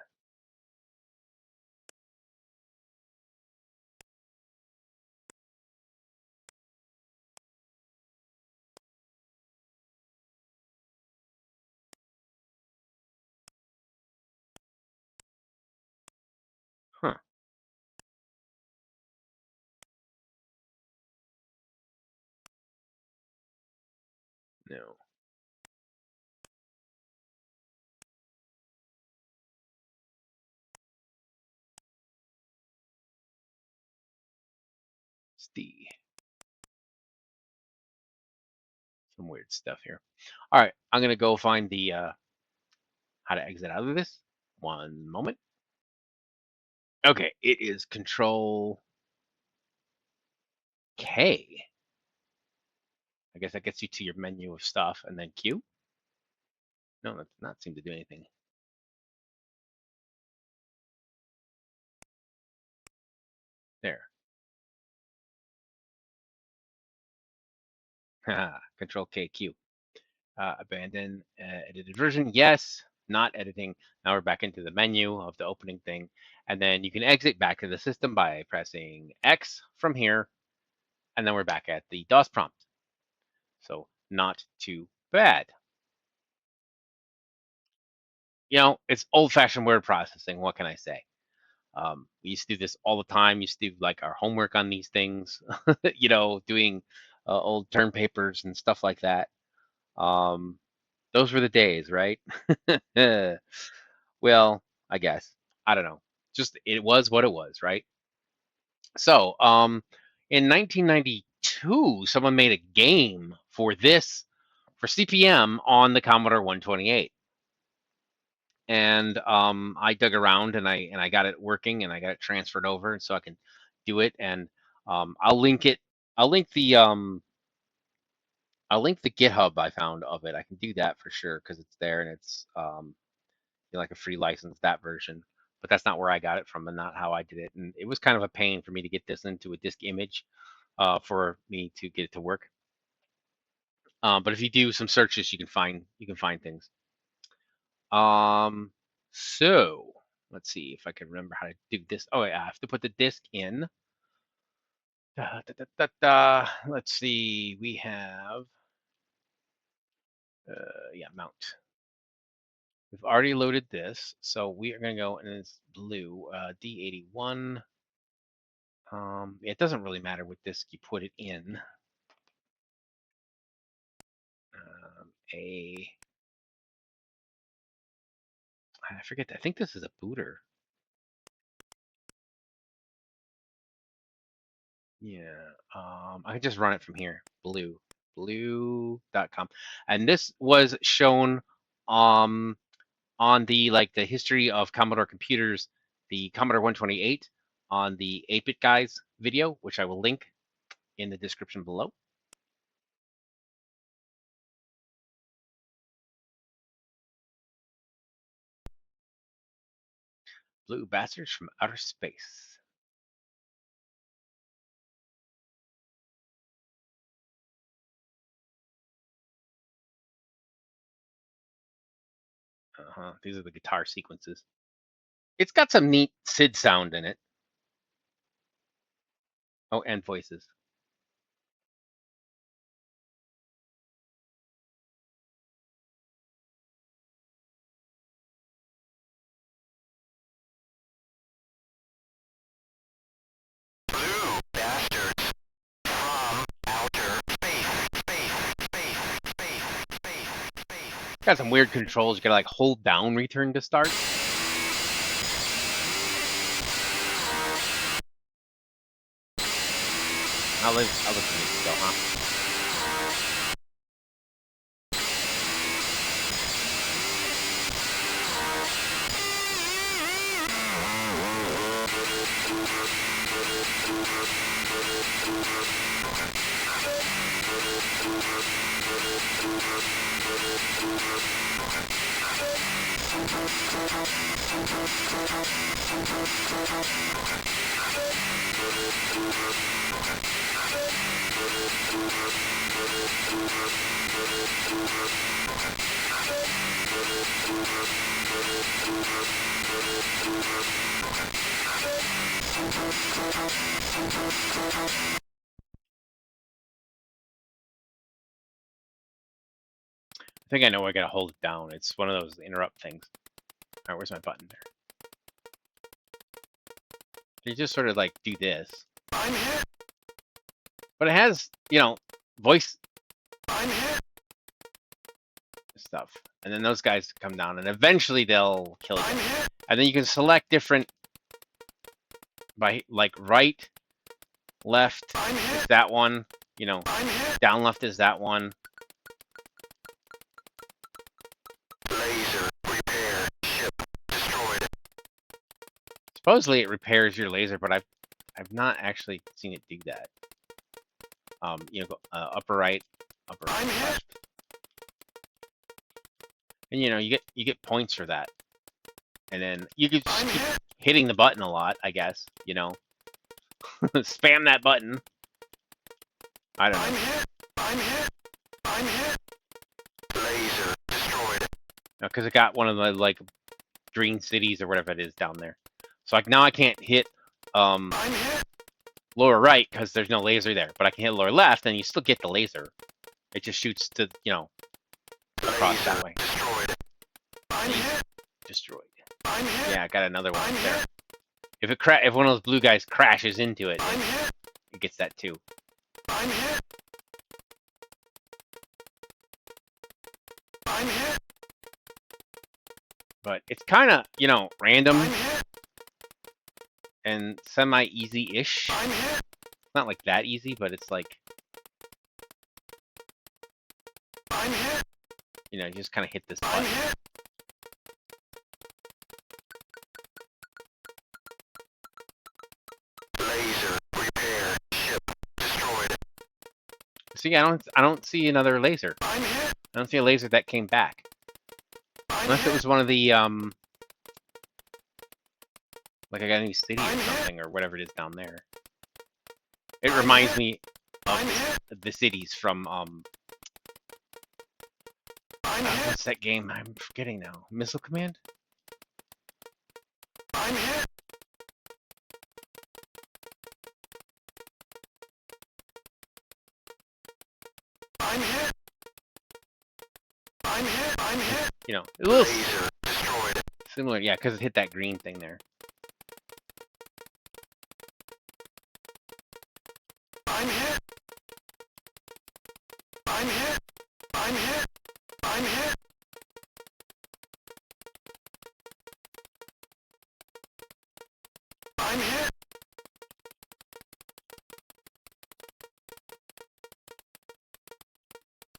Huh. No. It's D. Some weird stuff here. All right, I'm gonna go find the how to exit out of this. One moment. Okay, it is Control K. I guess that gets you to your menu of stuff, and then Q. No, that does not seem to do anything. There. Control K, Q. Abandon edited version. Yes. Not editing. Now we're back into the menu of the opening thing. And then you can exit back to the system by pressing X from here. And then we're back at the DOS prompt. So not too bad. It's old-fashioned word processing. What can I say? We used to do this all the time. We used to do like our homework on these things, doing old term papers and stuff like that. Those were the days, right? Well, I guess. I don't know. Just it was what it was, right? So, in 1992, someone made a game for CPM on the Commodore 128. And I dug around and I got it working and I got it transferred over, and so I can do it. And I'll link it. I'll link the GitHub I found of it. I can do that for sure because it's there and it's like a free license, that version. But that's not where I got it from and not how I did it. And it was kind of a pain for me to get this into a disk image for me to get it to work. But if you do some searches, you can find things. So let's see if I can remember how to do this. Oh, yeah, I have to put the disk in. Let's see. We have mount. We've already loaded this, so we are going to go, and it's blue, D81. It doesn't really matter what disk you put it in. I forget. I think this is a booter. Yeah. I can just run it from here. Blue.com, and this was shown on the history of Commodore computers, the Commodore 128 on the 8-Bit Guys video, which I will link in the description below. Blue bastards from outer space. These are the guitar sequences. It's got some neat SID sound in it. Oh, and voices. Blue bastards from outer space. Got some weird controls. You gotta like hold down return to start. I'll let the music go, huh? I think I know I gotta hold it down. It's one of those interrupt things. All right, where's my button there? You just sort of like do this. I'm here. But it has, you know, voice I'm here. stuff. And then those guys come down and eventually they'll kill you. I'm here. And then you can select different by like right, left I'm here. is that one, you know, I'm here. down left is that one. Laser repair ship destroyed. Supposedly it repairs your laser, but I've not actually seen it do that. You know, upper right, upper I'm here. left. And you know, you get points for that. And then you could just I'm keep here. hitting the button a lot, I guess, you know. Spam that button. I don't know. I'm here. I'm here. I'm here. Laser destroyed. Because it got one of the like green cities or whatever it is down there. So like now I can't hit I'm here. lower right because there's no laser there, but I can hit lower left and you still get the laser. It just shoots to, you know, across that way. Destroyed. I'm here. Destroyed. I'm here. Yeah, I got another one I'm there. here. If one of those blue guys crashes into it, I'm here. it gets that too. I'm here. I'm here. But it's kind of, you know, random I'm here. and semi-easy-ish. I'm here. Not like that easy, but it's like, I'm here. you know, you just kind of hit this I'm button. here. Laser repair ship destroyed. See, I don't see another laser. I'm here. I don't see a laser that came back. I'm Unless here. it was one of the, like I got a new city or I'm here. something, or whatever it is down there. It reminds me of I'm here. the cities from, I'm here. what's that game? I'm forgetting now. Missile Command? I'm here. I'm here. I'm here. I'm here. You know, a little Laser destroyed. similar, yeah, because it hit that green thing there. I'm here. I'm here. I'm here. I'm here. I'm here.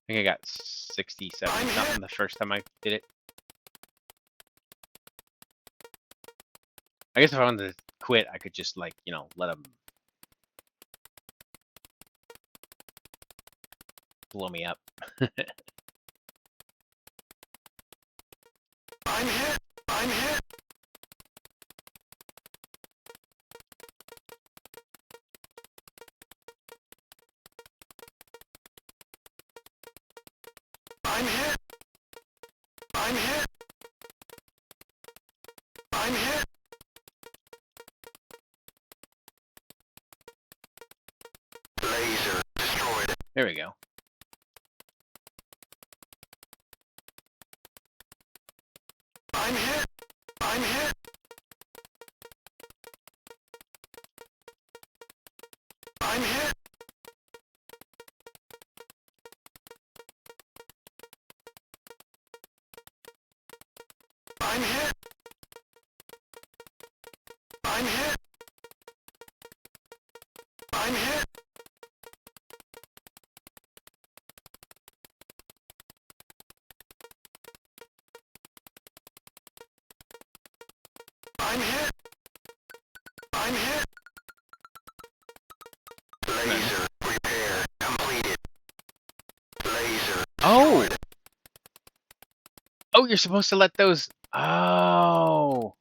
I think I got 67 I'm something here. the first time I did it. I guess if I wanted to quit, I could just, like, you know, let them blow me up. I'm here. I'm here. There we go. I'm hit. I'm hit. I'm hit. I'm hit. I'm hit. I'm hit. I'm hit. I'm hit. Laser repair completed. Laser Oh! destroyed. Oh, you're supposed to let those... Oh!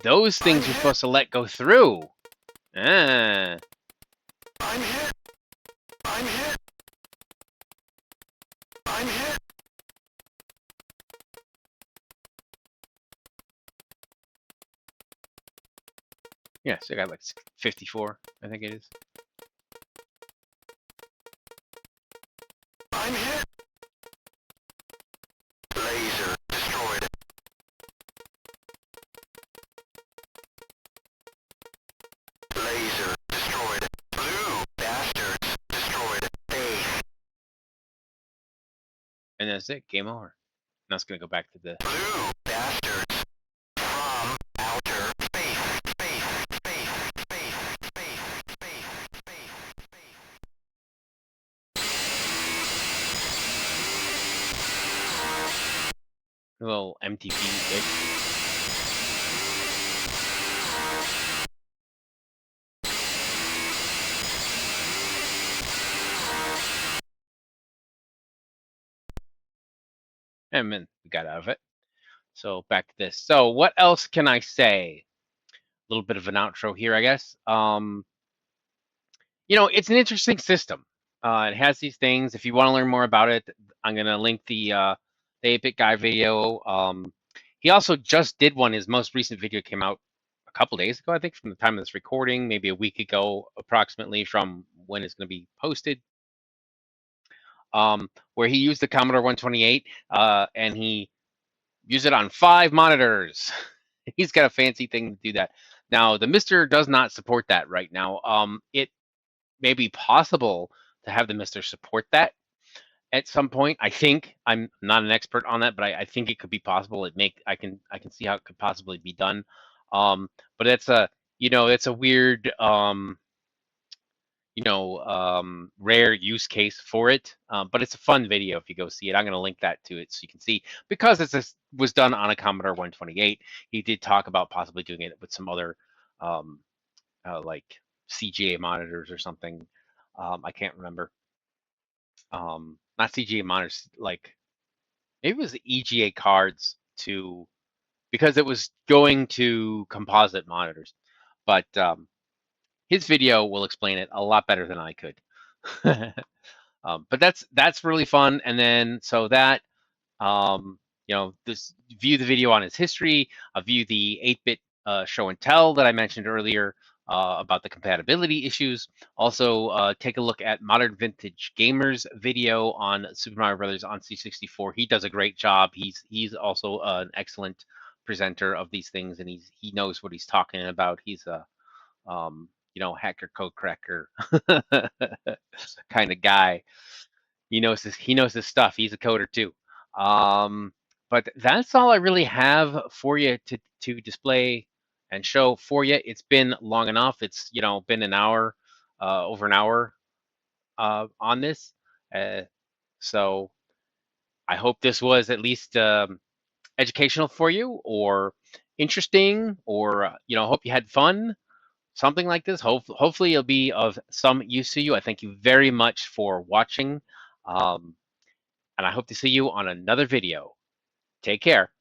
Those things you're supposed to let go through. Ah. I'm hit. I'm hit. I'm hit. Yeah, so I got like 54, I think it is. I'm hit. Laser destroyed. Laser destroyed. Blue bastards destroyed. Base. And that's it, game over. Now it's gonna go back to the... Blue bastards from outer space. Space. Space. Space. Space. Space. Space. little MTP bit. And then we got out of it. So back to this. So what else can I say? A little bit of an outro here, I guess. You know, it's an interesting system. It has these things. If you want to learn more about it, I'm gonna link the 8-Bit Guy video. He also just did one. His most recent video came out a couple days ago, I think, from the time of this recording, maybe a week ago, approximately from when it's going to be posted. Where he used the Commodore 128 and he used it on 5 monitors. He's got a fancy thing to do that. Now, the MiSTer does not support that right now. It may be possible to have the MiSTer support that at some point. I think I'm not an expert on that, but I think it could be possible. I can see how it could possibly be done. But it's a it's a weird rare use case for it. But it's a fun video if you go see it. I'm going to link that to it so you can see, because was done on a Commodore 128. He did talk about possibly doing it with some other um, like CGA monitors or something. I can't remember. Not CGA monitors, like maybe it was the EGA cards to, because it was going to composite monitors. But his video will explain it a lot better than I could. But that's really fun. And then so that this view the video on his history, view the 8-bit show and tell that I mentioned earlier about the compatibility issues. Also, take a look at Modern Vintage Gamers video on Super Mario Brothers on C64. He does a great job. He's also an excellent presenter of these things, and he knows what he's talking about. He's a hacker, code cracker kind of guy. He knows his stuff. He's a coder too. But that's all I really have for you to display and show for you. It's been long enough. It's been an hour, over an hour on this. So I hope this was at least educational for you, or interesting, or hope you had fun. Something like this. Hopefully it'll be of some use to you. I thank you very much for watching. And I hope to see you on another video. Take care.